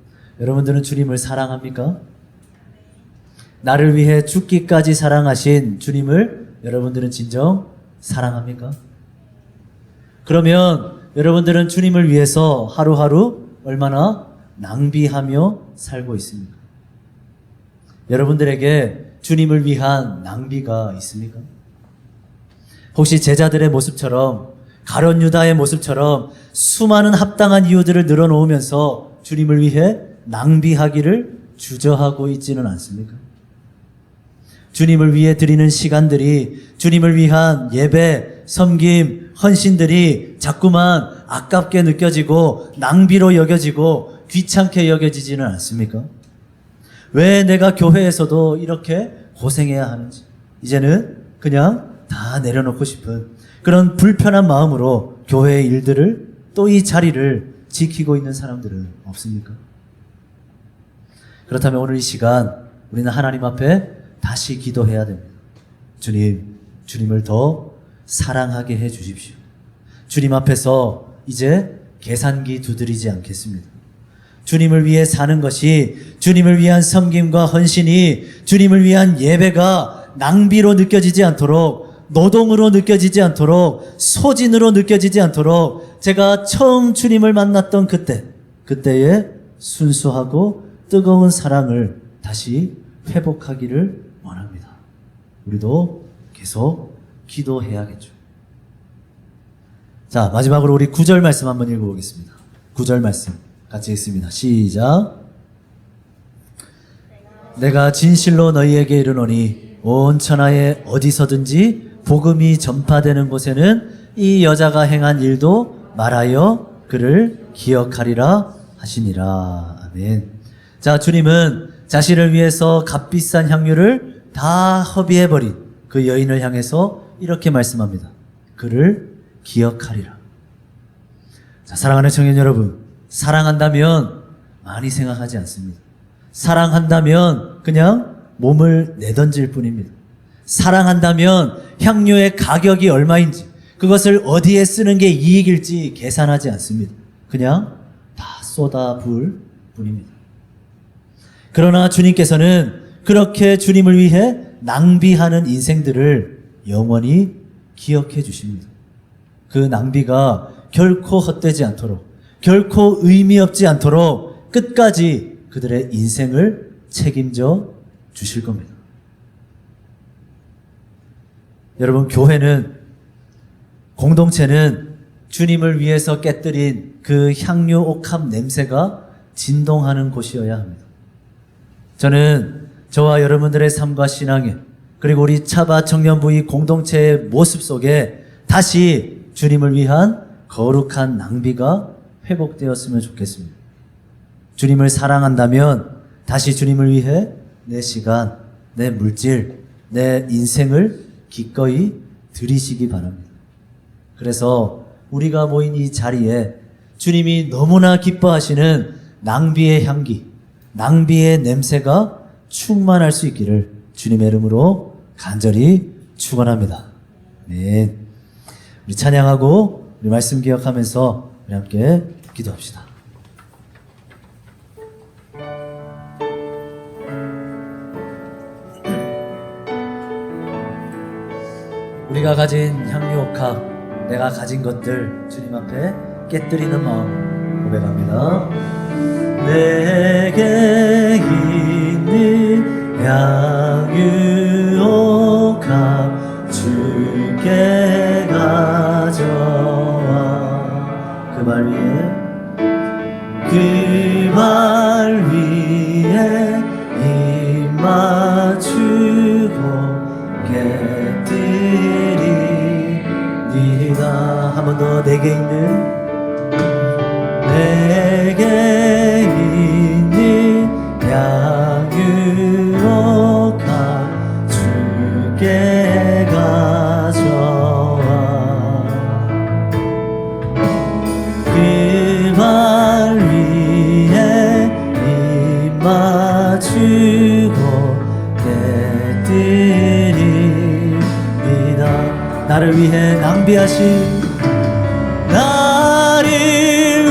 여러분들은 주님을 사랑합니까? 나를 위해 죽기까지 사랑하신 주님을 여러분들은 진정 사랑합니까? 그러면 여러분들은 주님을 위해서 하루하루 얼마나 낭비하며 살고 있습니까? 여러분들에게 주님을 위한 낭비가 있습니까? 혹시 제자들의 모습처럼, 가룟 유다의 모습처럼 수많은 합당한 이유들을 늘어놓으면서 주님을 위해 낭비하기를 주저하고 있지는 않습니까? 주님을 위해 드리는 시간들이, 주님을 위한 예배, 섬김, 헌신들이 자꾸만 아깝게 느껴지고 낭비로 여겨지고 귀찮게 여겨지지는 않습니까? 왜 내가 교회에서도 이렇게 고생해야 하는지, 이제는 그냥 다 내려놓고 싶은 그런 불편한 마음으로 교회의 일들을, 또 이 자리를 지키고 있는 사람들은 없습니까? 그렇다면 오늘 이 시간 우리는 하나님 앞에 다시 기도해야 됩니다. 주님, 주님을 더 사랑하게 해 주십시오. 주님 앞에서 이제 계산기 두드리지 않겠습니다. 주님을 위해 사는 것이, 주님을 위한 섬김과 헌신이, 주님을 위한 예배가 낭비로 느껴지지 않도록, 노동으로 느껴지지 않도록, 소진으로 느껴지지 않도록 제가 처음 주님을 만났던 그때의 순수하고 뜨거운 사랑을 다시 회복하기를 원합니다. 우리도 계속 기도해야겠죠. 자, 마지막으로 우리 9절 말씀 한번 읽어보겠습니다. 9절 말씀 같이 읽습니다. 시작. 내가 진실로 너희에게 이르노니 온 천하에 어디서든지 복음이 전파되는 곳에는 이 여자가 행한 일도 말하여 그를 기억하리라 하시니라. 아멘. 자, 주님은 자신을 위해서 값비싼 향유를 다 허비해버린 그 여인을 향해서 이렇게 말씀합니다. 그를 기억하리라. 자, 사랑하는 청년 여러분, 사랑한다면 많이 생각하지 않습니다. 사랑한다면 그냥 몸을 내던질 뿐입니다. 사랑한다면 향료의 가격이 얼마인지, 그것을 어디에 쓰는 게 이익일지 계산하지 않습니다. 그냥 다 쏟아부을 뿐입니다. 그러나 주님께서는 그렇게 주님을 위해 낭비하는 인생들을 영원히 기억해 주십니다. 그 낭비가 결코 헛되지 않도록, 결코 의미 없지 않도록 끝까지 그들의 인생을 책임져 주실 겁니다. 여러분, 교회는, 공동체는 주님을 위해서 깨뜨린 그 향유 옥합 냄새가 진동하는 곳이어야 합니다. 저는 저와 여러분들의 삶과 신앙에, 그리고 우리 차바 청년부의 공동체의 모습 속에 다시 주님을 위한 거룩한 낭비가 회복되었으면 좋겠습니다. 주님을 사랑한다면 다시 주님을 위해 내 시간, 내 물질, 내 인생을 기꺼이 드리시기 바랍니다. 그래서 우리가 모인 이 자리에 주님이 너무나 기뻐하시는 낭비의 향기, 낭비의 냄새가 충만할 수 있기를 주님의 이름으로 간절히 축원합니다. 아멘. 우리 찬양하고 우리 말씀 기억하면서 우리 함께 기도합시다. 우리가 가진 향유옥합, 내가 가진 것들 주님 앞에 깨뜨리는 마음 고백합니다. 내게 있는 향유옥합 주께 가져와. 그 말 위에 입 맞추고 깨뜨리리다. 한 번 더. 내게 있는 향유옥합 주께 가져와. 그 발 위에 입 맞추고 깨뜨리리다. 나를 위해 낭비하신, 나를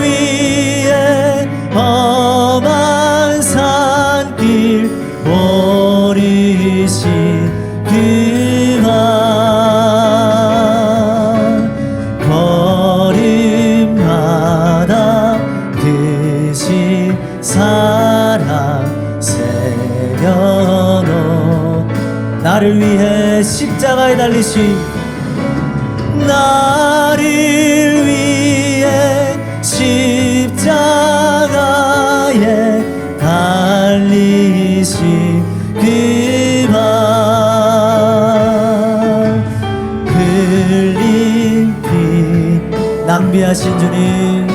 위해 험한 산길 오르신 그 발, 걸음마다 크신 사랑 새겨놓. 나를 위해 십자가에 달리신, 나를 위해 십자가에 달리신 그 발, 흘린 피 낭비하신 주님,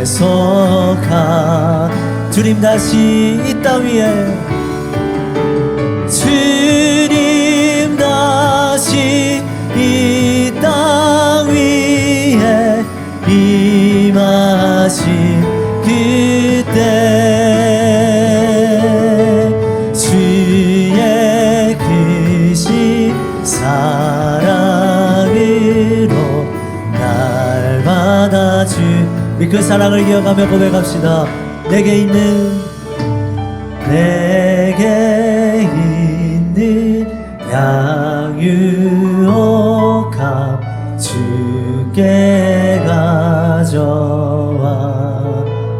대속한 주님 다시 이 땅 위에, 주님 다시 이 땅 위에 임하신 그때 주의 크신 사랑으로 날 받아주. 우리 그 사랑을 기억하며 고백합시다. 내게 있는 향유옥합 주께 가져와.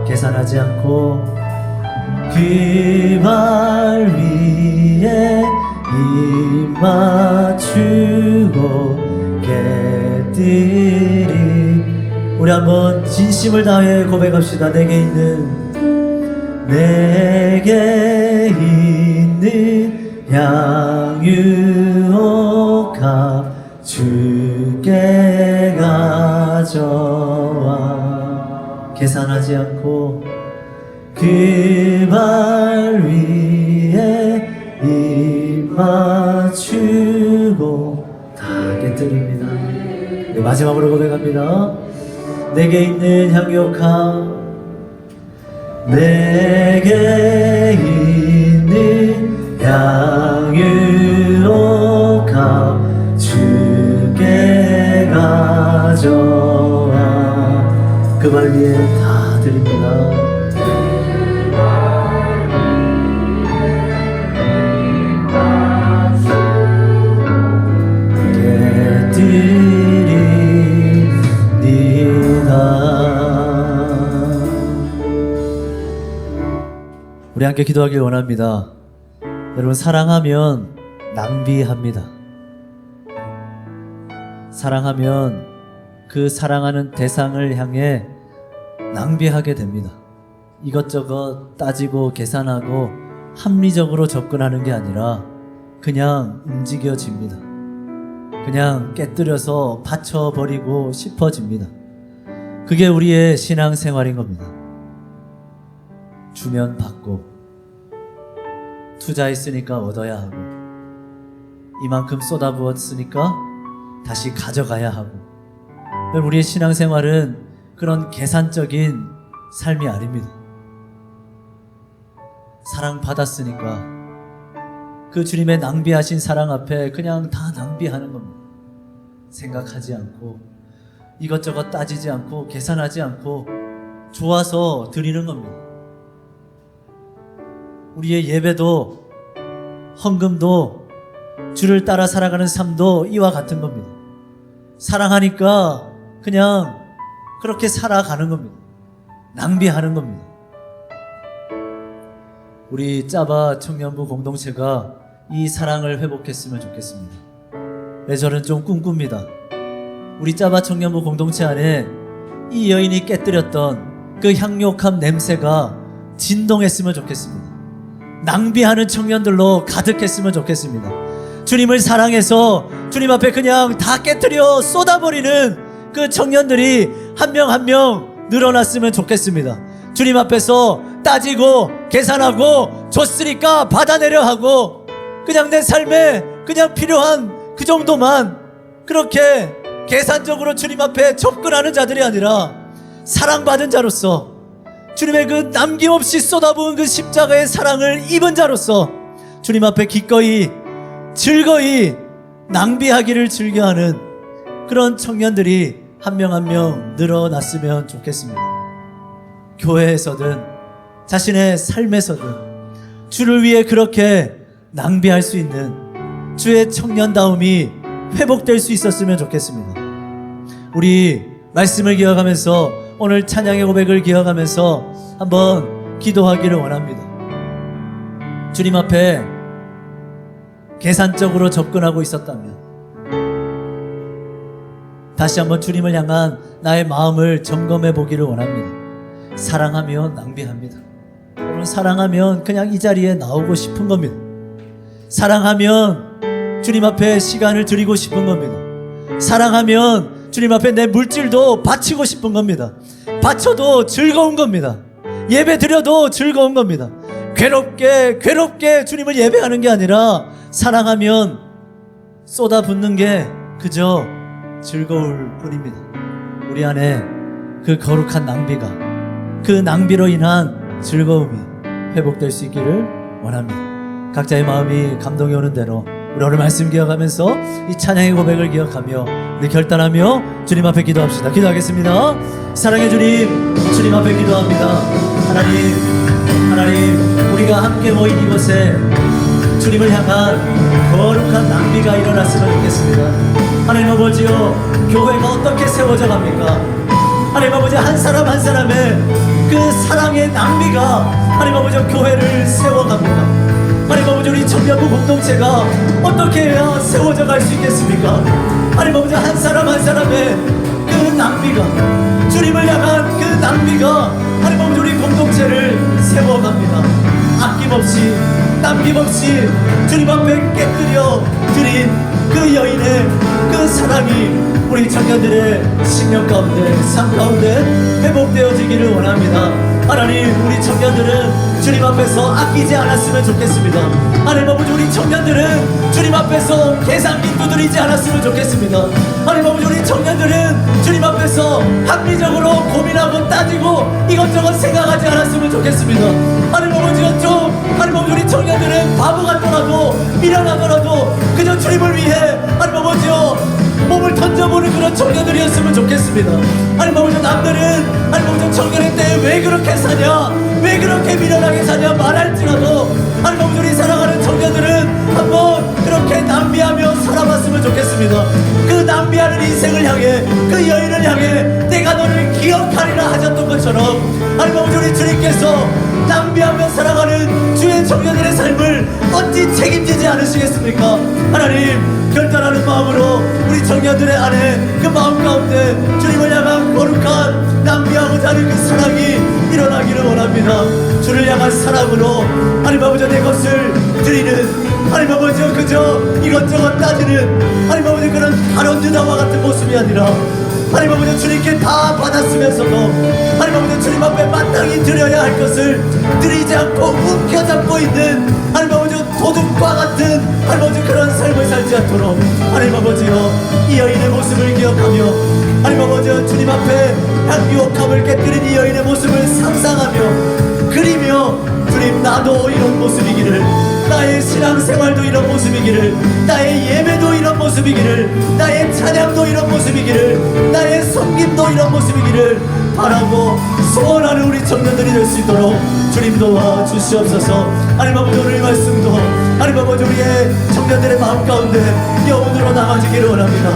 계산하지 않고 그 발 위에 입 맞추고 깨뜨리. 우리 한번 진심을 다해 고백합시다. 내게 있는 향유옥합 주께 가져와. 계산하지 않고 그 발 위에 입 맞추고 다 깨뜨립니다. 네, 마지막으로 고백합니다. 내게 있는 향유옥합, 내게 있는 향유옥합 주께 가져와. 그 발 위에 다 드립니다. 우리 함께 기도하길 원합니다. 여러분, 사랑하면 낭비합니다. 사랑하면 그 사랑하는 대상을 향해 낭비하게 됩니다. 이것저것 따지고 계산하고 합리적으로 접근하는 게 아니라 그냥 움직여집니다. 그냥 깨뜨려서 받쳐버리고 싶어집니다. 그게 우리의 신앙생활인 겁니다. 주면 받고, 투자했으니까 얻어야 하고, 이만큼 쏟아부었으니까 다시 가져가야 하고. 우리의 신앙생활은 그런 계산적인 삶이 아닙니다. 사랑받았으니까 그 주님의 낭비하신 사랑 앞에 그냥 다 낭비하는 겁니다. 생각하지 않고, 이것저것 따지지 않고, 계산하지 않고, 좋아서 드리는 겁니다. 우리의 예배도, 헌금도, 주를 따라 살아가는 삶도 이와 같은 겁니다. 사랑하니까 그냥 그렇게 살아가는 겁니다. 낭비하는 겁니다. 우리 짜바 청년부 공동체가 이 사랑을 회복했으면 좋겠습니다. 네, 저는 좀 꿈꿉니다. 우리 짜바 청년부 공동체 안에 이 여인이 깨뜨렸던 그 향료함 냄새가 진동했으면 좋겠습니다. 낭비하는 청년들로 가득했으면 좋겠습니다. 주님을 사랑해서 주님 앞에 그냥 다 깨뜨려 쏟아버리는 그 청년들이 한 명 한 명 늘어났으면 좋겠습니다. 주님 앞에서 따지고 계산하고 줬으니까 받아내려 하고, 그냥 내 삶에 그냥 필요한 그 정도만 그렇게 계산적으로 주님 앞에 접근하는 자들이 아니라 사랑받은 자로서, 주님의 그 남김없이 쏟아부은 그 십자가의 사랑을 입은 자로서 주님 앞에 기꺼이 즐거이 낭비하기를 즐겨하는 그런 청년들이 한 명 한 명 늘어났으면 좋겠습니다. 교회에서든 자신의 삶에서든 주를 위해 그렇게 낭비할 수 있는 주의 청년다움이 회복될 수 있었으면 좋겠습니다. 우리 말씀을 기억하면서, 오늘 찬양의 고백을 기억하면서 한번 기도하기를 원합니다. 주님 앞에 계산적으로 접근하고 있었다면 다시 한번 주님을 향한 나의 마음을 점검해 보기를 원합니다. 사랑하면 낭비합니다. 여러분, 사랑하면 그냥 이 자리에 나오고 싶은 겁니다. 사랑하면 주님 앞에 시간을 드리고 싶은 겁니다. 사랑하면 주님 앞에 내 물질도 바치고 싶은 겁니다. 바쳐도 즐거운 겁니다. 예배 드려도 즐거운 겁니다. 괴롭게 주님을 예배하는 게 아니라 사랑하면 쏟아붓는 게 그저 즐거울 뿐입니다. 우리 안에 그 거룩한 낭비가, 그 낭비로 인한 즐거움이 회복될 수 있기를 원합니다. 각자의 마음이 감동이 오는 대로 우리 오늘 말씀 기억하면서 이 찬양의 고백을 기억하며 우리 결단하며 주님 앞에 기도합시다. 기도하겠습니다. 사랑의 주님, 주님 앞에 기도합니다. 하나님, 우리가 함께 모인 이곳에 주님을 향한 거룩한 낭비가 일어났으면 좋겠습니다. 하나님 아버지요, 교회가 어떻게 세워져 갑니까? 하나님 아버지, 한 사람 한 사람의 그 사랑의 낭비가 하나님 아버지 교회를 세워갑니다. 하나님 아버지, 우리 청년부 공동체가 어떻게 해야 세워져 갈 수 있겠습니까? 하나님 아버지, 한 사람 한 사람의 그 낭비가, 주님을 향한 그 낭비가 하나님 아버지 우리 공동체를 세워갑니다. 아낌없이 남김없이 주님 앞에 깨뜨려 드린 그 여인의 그 사랑이 우리 청년들의 신령 가운데, 삶 가운데 회복되어지기를 원합니다. 하나님, 우리 청년들은 주님 앞에서 아끼지 않았으면 좋겠습니다. 하나님 아버지, 우리 청년들은 주님 앞에서 계산기 두드리지 않았으면 좋겠습니다. 하나님 아버지, 우리 청년들은 주님 앞에서 합리적으로 고민하고 따지고 이것저것 생각하지 않았으면 좋겠습니다. 하나님 아버지가 하나님 아버지, 우리 청년들은 바보 같더라도 미련하더라도 그저 주님을 위해 하나님 아버지요 몸을 던져보는 그런 청년들이었으면 좋겠습니다. 하나님 아버지, 남들은 하나님 아버지 청년의 때에 왜 그렇게 사냐, 왜 그렇게 미련하게 사냐 말할지라도 하나님 아버지, 우리 사랑하는 청년들은 한번 그렇게 낭비하며 살아봤으면 좋겠습니다. 그 낭비하는 인생을 향해, 그 여인을 향해 내가 너를 기억하리라 하셨던 것처럼 하나님 아버지, 우리 주님께서 낭비하며 살아가는 주의 청년들의 삶을 어찌 책임지지 않으시겠습니까? 하나님, 결단하는 마음으로 우리 청년들의 안에 그 마음 가운데 주님을 향한 거룩한 낭비하고자 하는 그 사랑이 일어나기를 원합니다. 주를 향한 사랑으로 하나님 아버지 내 것을 드리는, 하나님 아버지 그저 이것저것 따지는 하나님 아버지 그런 가론 유다와 같은 모습이 아니라 하나님 아버지 주님께 다 받았으면서도 하나님 아버지 주님 앞에 마땅히 드려야 할 것을 드리지 않고 움켜잡고 있는 하나님 아버지 도둑과 같은 하나님 아버지 그런 삶을 살지 않도록 하나님 아버지여 이 여인의 모습을 기억하며 하나님 아버지 주님 앞에 향유옥합을 깨뜨린 이 여인의 모습을 상상하며 그리며 주님 나도 이런 모습이기를, 나의 신앙생활도 이런 모습이기를, 나의 예배도 이런 모습이기를, 나의 찬양도 이런 모습이기를, 나의 섬김도 이런 모습이기를 바라고 소원하는 우리 청년들이 될 수 있도록 주님 도와주시옵소서. 하나님 아버지 오늘 말씀도 하나님 아버지 우리의 청년들의 마음 가운데 영혼으로 남아지기를 원합니다.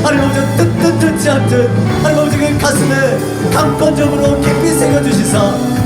하나님 아버지 듣든 듣지 않든 하나님 아버지 그 가슴에 강권적으로 깊이 새겨주시사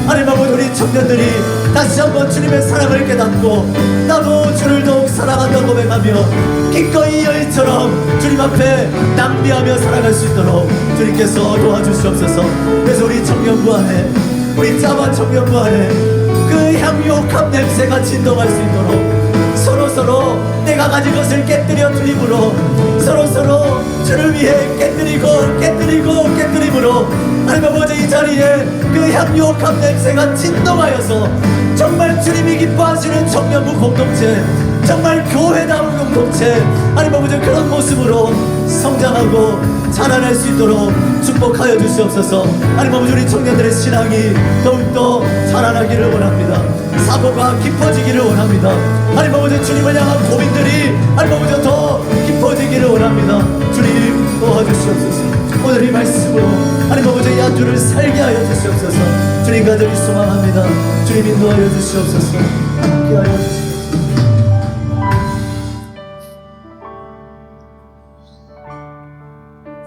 하나님 아버지 우리 청년들이 다시 한번 주님의 사랑을 깨닫고 나도 주를 더욱 사랑한다고 고백하며 기꺼이 여인처럼 주님 앞에 낭비하며 살아갈 수 있도록 주님께서 도와주시옵소서. 그래서 우리 청년부 안에 우리 짜만 청년부 안에 그 향유옥합 냄새가 진동할 수 있도록 서로서로 내가 가진 것을 깨뜨려 드림으로 서로서로 주를 위해 깨뜨림으로 하나님 아버지 이 자리에 그 향유옥합 냄새가 진동하여서 정말 주님이 기뻐하시는 청년부 공동체, 정말 교회다운 공동체 하나님 아버지 그런 모습으로 성장하고 자라날 수 있도록 축복하여 주시옵소서. 하나님 아버지 우리 청년들의 신앙이 더욱더 자라나기를 원합니다. 사고가 깊어지기를 원합니다. 하나님 아버지 주님을 향한 고민들이 하나님 아버지 더 깊어지기를 원합니다. 주님 도와주시옵소서. 오늘 이 말씀으로 하나님 아버지 이 안주를 살게 하여 주시옵소서. 주님 간절히 소망합니다. 주님 인도하여 주시옵소서. 함께하여 주시옵소서.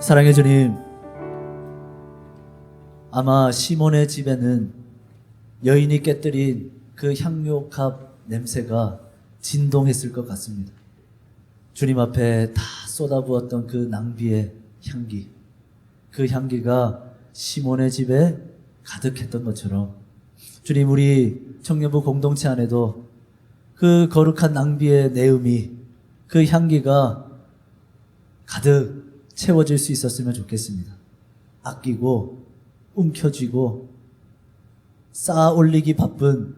사랑의 주님, 아마 시몬의 집에는 여인이 깨뜨린 그 향유옥합 냄새가 진동했을 것 같습니다. 주님 앞에 다 쏟아부었던 그 낭비의 향기, 그 향기가 시몬의 집에 가득했던 것처럼 주님 우리 청년부 공동체 안에도 그 거룩한 낭비의 내음이, 그 향기가 가득 채워질 수 있었으면 좋겠습니다. 아끼고 움켜쥐고 쌓아 올리기 바쁜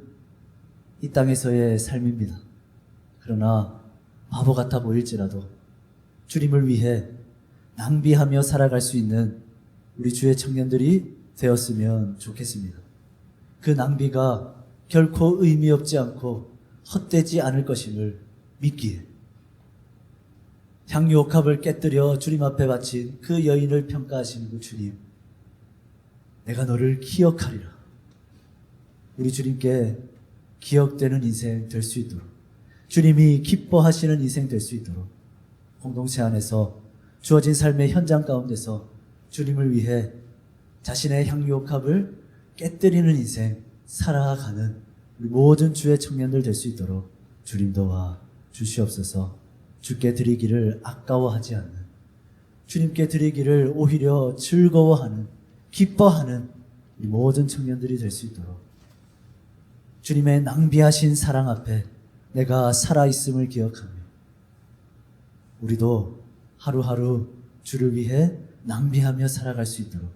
이 땅에서의 삶입니다. 그러나 바보 같아 보일지라도 주님을 위해 낭비하며 살아갈 수 있는 우리 주의 청년들이 되었으면 좋겠습니다. 그 낭비가 결코 의미 없지 않고 헛되지 않을 것임을 믿기에 향유옥합을 깨뜨려 주님 앞에 바친 그 여인을 평가하시는 그 주님, 내가 너를 기억하리라. 우리 주님께 기억되는 인생 될 수 있도록, 주님이 기뻐하시는 인생 될 수 있도록 공동체 안에서 주어진 삶의 현장 가운데서 주님을 위해 자신의 향유옥합을 깨뜨리는 인생 살아가는 우리 모든 주의 청년들 될 수 있도록 주님 도와 주시옵소서. 주께 드리기를 아까워하지 않는, 주님께 드리기를 오히려 즐거워하는, 기뻐하는 이 모든 청년들이 될 수 있도록 주님의 낭비하신 사랑 앞에 내가 살아있음을 기억하며 우리도 하루하루 주를 위해 낭비하며 살아갈 수 있도록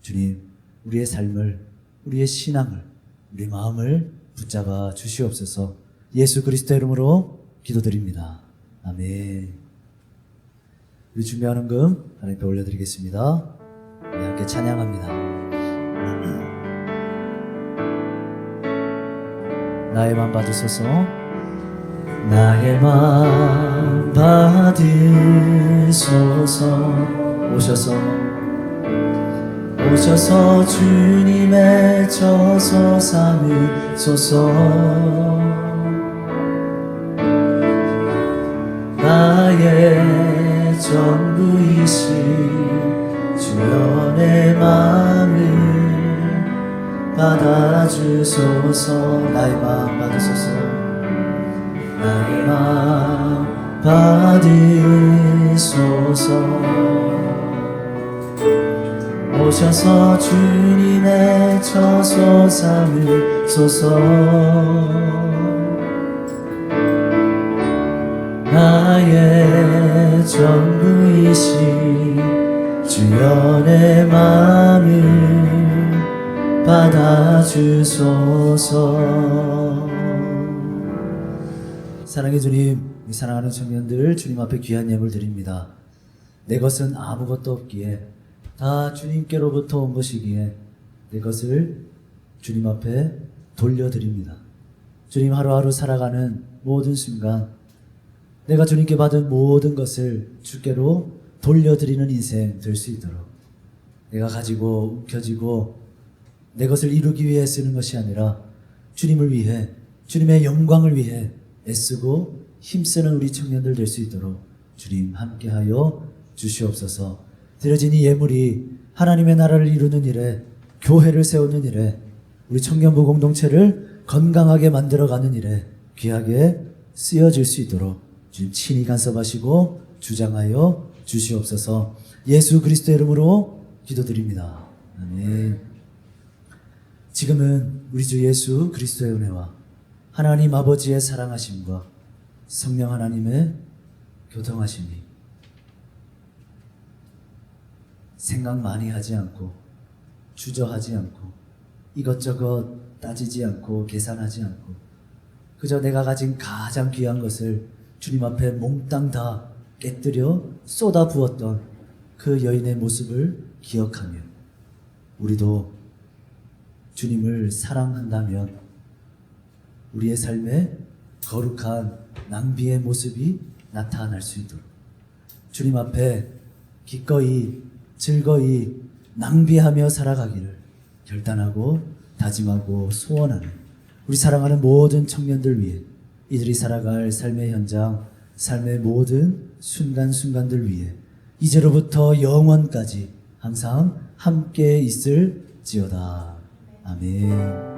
주님 우리의 삶을, 우리의 신앙을, 우리 마음을 붙잡아 주시옵소서. 예수 그리스도의 이름으로 기도드립니다. 아멘. 우리 준비하는 금 하나님 앞에 올려드리겠습니다. 우리 함께 찬양합니다. 나의 맘 받으소서. 나의 맘 받으소서. 오셔서 주님의 저서 삼으소서. 나의 전부이신 주여 내 마음을 받아주소서. 나의 마음 받으소서. 나의 마음 받으소서. 오셔서 주님의 처소 삼으소서. 나의 전부이신 주여 내 마음을 받아주소서. 사랑의 주님, 사랑하는 청년들, 주님 앞에 귀한 예물 드립니다. 내 것은 아무것도 없기에 다 주님께로부터 온 것이기에 내 것을 주님 앞에 돌려드립니다. 주님, 하루하루 살아가는 모든 순간 내가 주님께 받은 모든 것을 주께로 돌려드리는 인생 될 수 있도록, 내가 가지고 움켜쥐고 내 것을 이루기 위해 쓰는 것이 아니라 주님을 위해, 주님의 영광을 위해 애쓰고 힘쓰는 우리 청년들 될 수 있도록 주님 함께하여 주시옵소서. 드려진 이 예물이 하나님의 나라를 이루는 일에, 교회를 세우는 일에, 우리 청년부 공동체를 건강하게 만들어가는 일에 귀하게 쓰여질 수 있도록 주님 친히 간섭하시고 주장하여 주시옵소서. 예수 그리스도의 이름으로 기도드립니다. 아멘. 지금은 우리 주 예수 그리스도의 은혜와 하나님 아버지의 사랑하심과 성령 하나님의 교통하심이 생각 많이 하지 않고 주저하지 않고 이것저것 따지지 않고 계산하지 않고 그저 내가 가진 가장 귀한 것을 주님 앞에 몽땅 다 깨뜨려 쏟아 부었던 그 여인의 모습을 기억하며 우리도 주님을 사랑한다면 우리의 삶에 거룩한 낭비의 모습이 나타날 수 있도록 주님 앞에 기꺼이 즐거이 낭비하며 살아가기를 결단하고 다짐하고 소원하는 우리 사랑하는 모든 청년들 위해, 이들이 살아갈 삶의 현장, 삶의 모든 순간순간들 위해 이제로부터 영원까지 항상 함께 있을지어다. 아멘.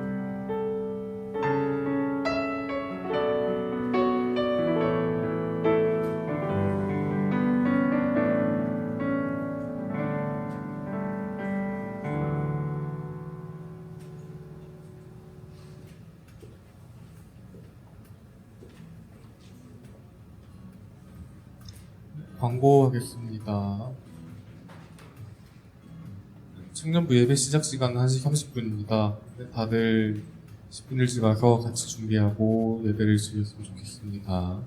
광고하겠습니다. 청년부 예배 시작 시간은 1시 30분입니다. 다들 10분 일찍 와서 같이 준비하고 예배를 드렸으면 좋겠습니다.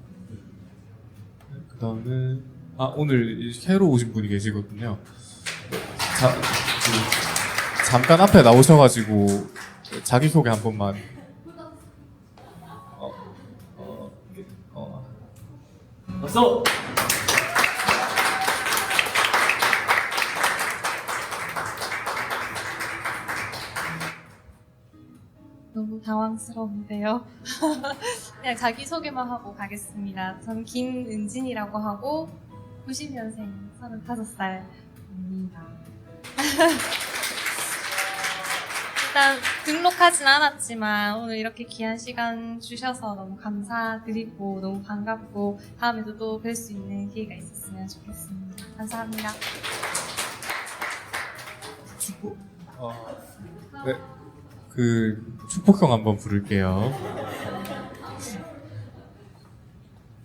그 다음에 오늘 새로 오신 분이 계시거든요. 잠깐 앞에 나오셔가지고 자기소개 한 번만. 박수! 너무 당황스러운데요. 그냥 자기소개만 하고 가겠습니다. 저는 김은진이라고 하고 90년생 35살입니다. 일단 등록하진 않았지만 오늘 이렇게 귀한 시간 주셔서 너무 감사드리고 너무 반갑고 다음에도 또 뵐 수 있는 기회가 있었으면 좋겠습니다. 감사합니다. 네. 축복형 한번 부를게요.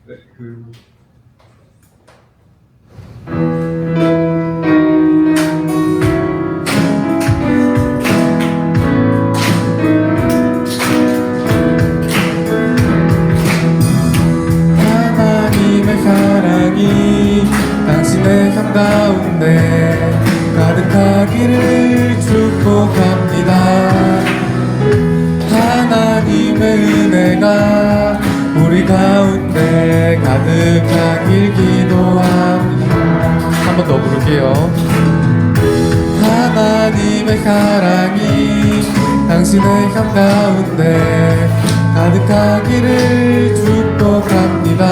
네, 하나님의 사랑이 당신의 삶 가운데 가득하기를 축복합니다. 하나님의 은혜가 우리 가운데 가득하길 기도합니다. 한 번 더 부를게요. 하나님의 사랑이 당신의 삶 가운데 가득하기를 축복합니다.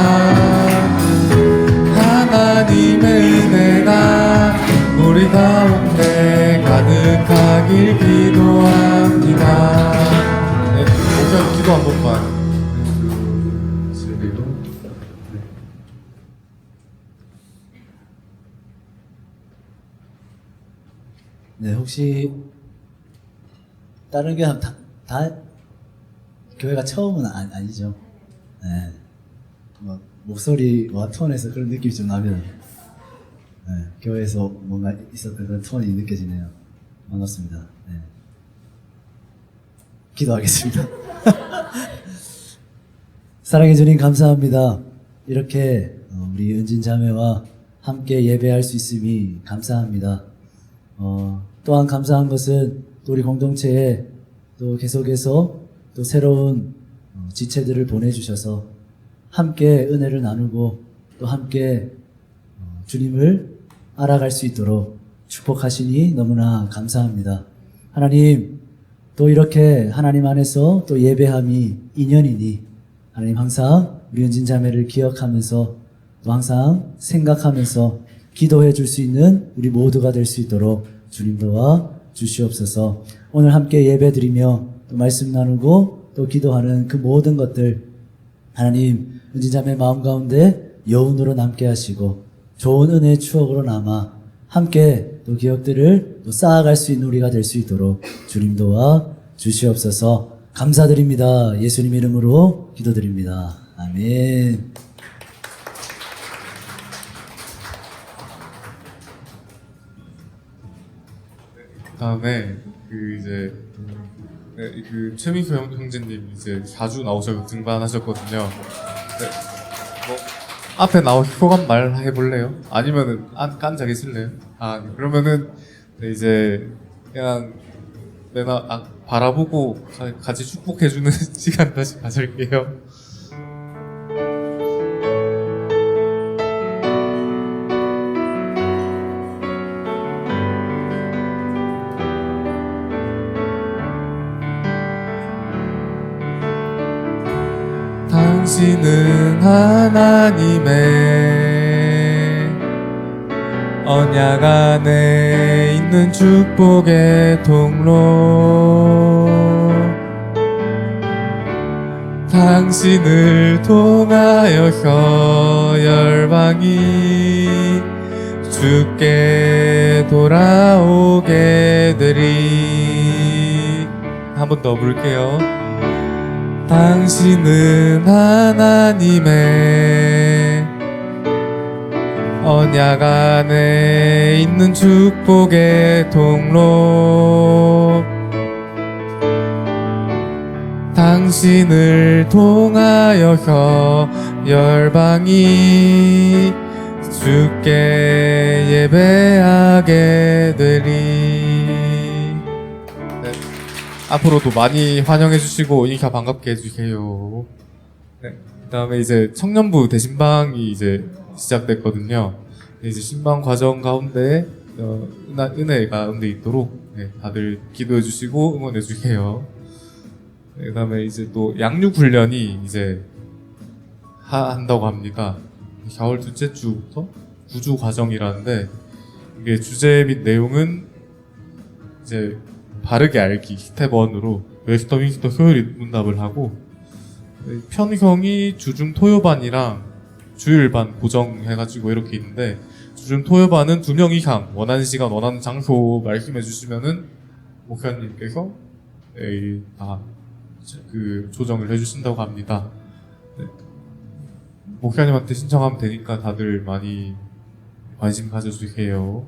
하나님의 은혜가 우리 가운데 가득하길 기도합니다. 네, 우선 기도 한 번만. 혹시 다른 교회 다 교회가 처음은 아니죠? 네. 뭐 목소리와 톤에서 그런 느낌이 좀 나면 네, 교회에서 뭔가 있었던 그런 톤이 느껴지네요. 반갑습니다. 네. 기도하겠습니다. 사랑해 주님 감사합니다. 이렇게 우리 은진 자매와 함께 예배할 수 있음이 감사합니다. 또한 감사한 것은 또 우리 공동체에 또 계속해서 또 새로운 지체들을 보내주셔서 함께 은혜를 나누고 또 함께 주님을 알아갈 수 있도록 축복하시니 너무나 감사합니다. 하나님, 또 이렇게 하나님 안에서 또 예배함이 인연이니 하나님 항상 우리 은진 자매를 기억하면서 또 항상 생각하면서 기도해 줄 수 있는 우리 모두가 될 수 있도록 주님 도와 주시옵소서. 오늘 함께 예배 드리며 또 말씀 나누고 또 기도하는 그 모든 것들 하나님 은진 자매 마음 가운데 여운으로 남게 하시고 좋은 은혜의 추억으로 남아 함께 또 기억들을 또 쌓아갈 수 있는 우리가 될 수 있도록 주님 도와 주시옵소서. 감사드립니다. 예수님 이름으로 기도드립니다. 아멘. 그다음에 그 최민수 형제님 이제 자주 나오셔서 등반하셨거든요. 네, 뭐 앞에 나오시 소감 말 해볼래요? 아니면은 깐자 계실래요? 네, 그러면은 네, 이제 그냥 내가 바라보고 같이 축복해주는 시간 다시 가질게요. 당신은 하나님의 언약 안에 있는 축복의 통로. 당신을 통하여서 열방이 주께 돌아오게 되리. 한 번 더 부를게요. 당신은 하나님의 언약 안에 있는 축복의 통로. 당신을 통하여서 열방이 주께 예배하게 되리. 네. 앞으로도 많이 환영해 주시고 인사 반갑게 해주세요. 네. 그 다음에 이제 청년부 대신방이 이제 시작됐거든요. 이제 신방 과정 가운데 은혜가 있도록 네, 다들 기도해 주시고 응원해 주세요. 네, 그 다음에 이제 또 양육 훈련이 이제 한다고 합니다. 4월 둘째 주부터 9주 과정이라는데 이게 주제 및 내용은 이제 바르게 알기 스텝 1으로 웨스터 윈스터 효율 문답을 하고 편성이 주중 토요반이랑 주일반 고정해가지고 이렇게 있는데 주중 토요반은 2명 이상 원하는 시간 원하는 장소 말씀해 주시면은 목사님께서 그 조정을 해주신다고 합니다. 네. 목사님한테 신청하면 되니까 다들 많이 관심 가져주세요.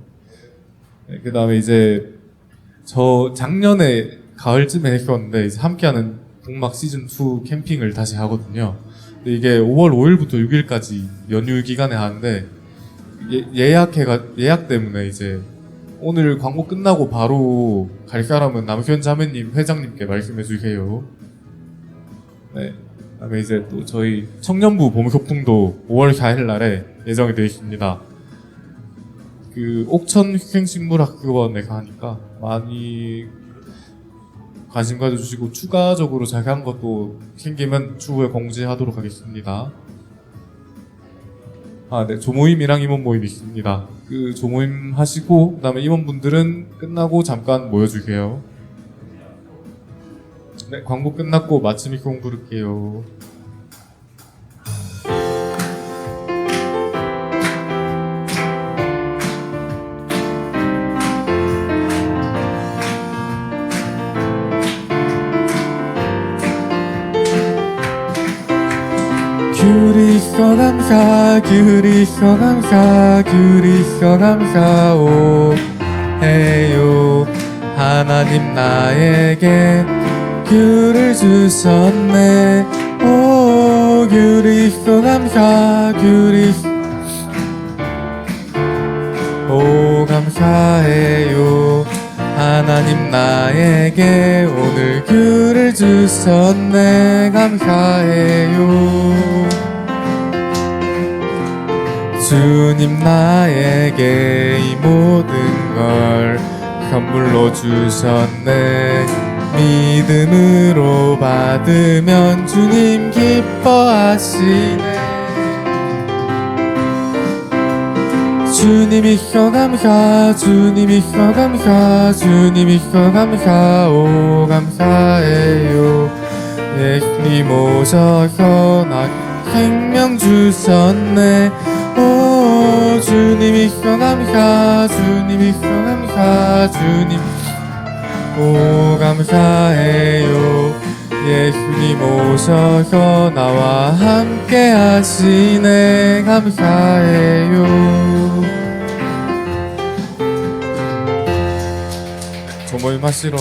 네, 그 다음에 이제 저 작년에 가을쯤에 했었는데 이제 함께하는 북막 시즌2 캠핑을 다시 하거든요. 근데 이게 5월 5일부터 6일까지 연휴 기간에 하는데 예약 때문에 이제 오늘 광고 끝나고 바로 갈 사람은 남현 자매님 회장님께 말씀해 주세요. 네. 그다음에 이제 또 저희 청년부 봄 소풍도 5월 4일 날에 예정이 되어 있습니다. 그 옥천 희생식물학교원에서 하니까 많이 관심 가져주시고 추가적으로 자세한 것도 생기면 추후에 공지하도록 하겠습니다. 네, 조모임이랑 임원 모임이 있습니다. 그 조모임 하시고 그다음에 임원분들은 끝나고 잠깐 모여주세요. 네, 광고 끝났고 마침 이공 부를게요. 그리스도 감사 그리스도 감사 그리스도 감사오해요. 하나님 나에게 귤을 주셨네. 오 그리스도 감사 그리스도 오 감사해요. 하나님 나에게 오늘 귤을 주셨네. 감사해요. 주님 나에게 이 모든 걸 선물로 주셨네. 믿음으로 받으면 주님 기뻐하시네. 주님 있어 감사 주님 있어 감사 주님 있어 감사 오 감사해요. 예수님 오셔서 나 생명 주셨네. 오 주님 있어 감사 주님 있어 감사 주님 오 감사해요. 예수님 오셔서 나와 함께 하시네. 감사해요. 정말 마시러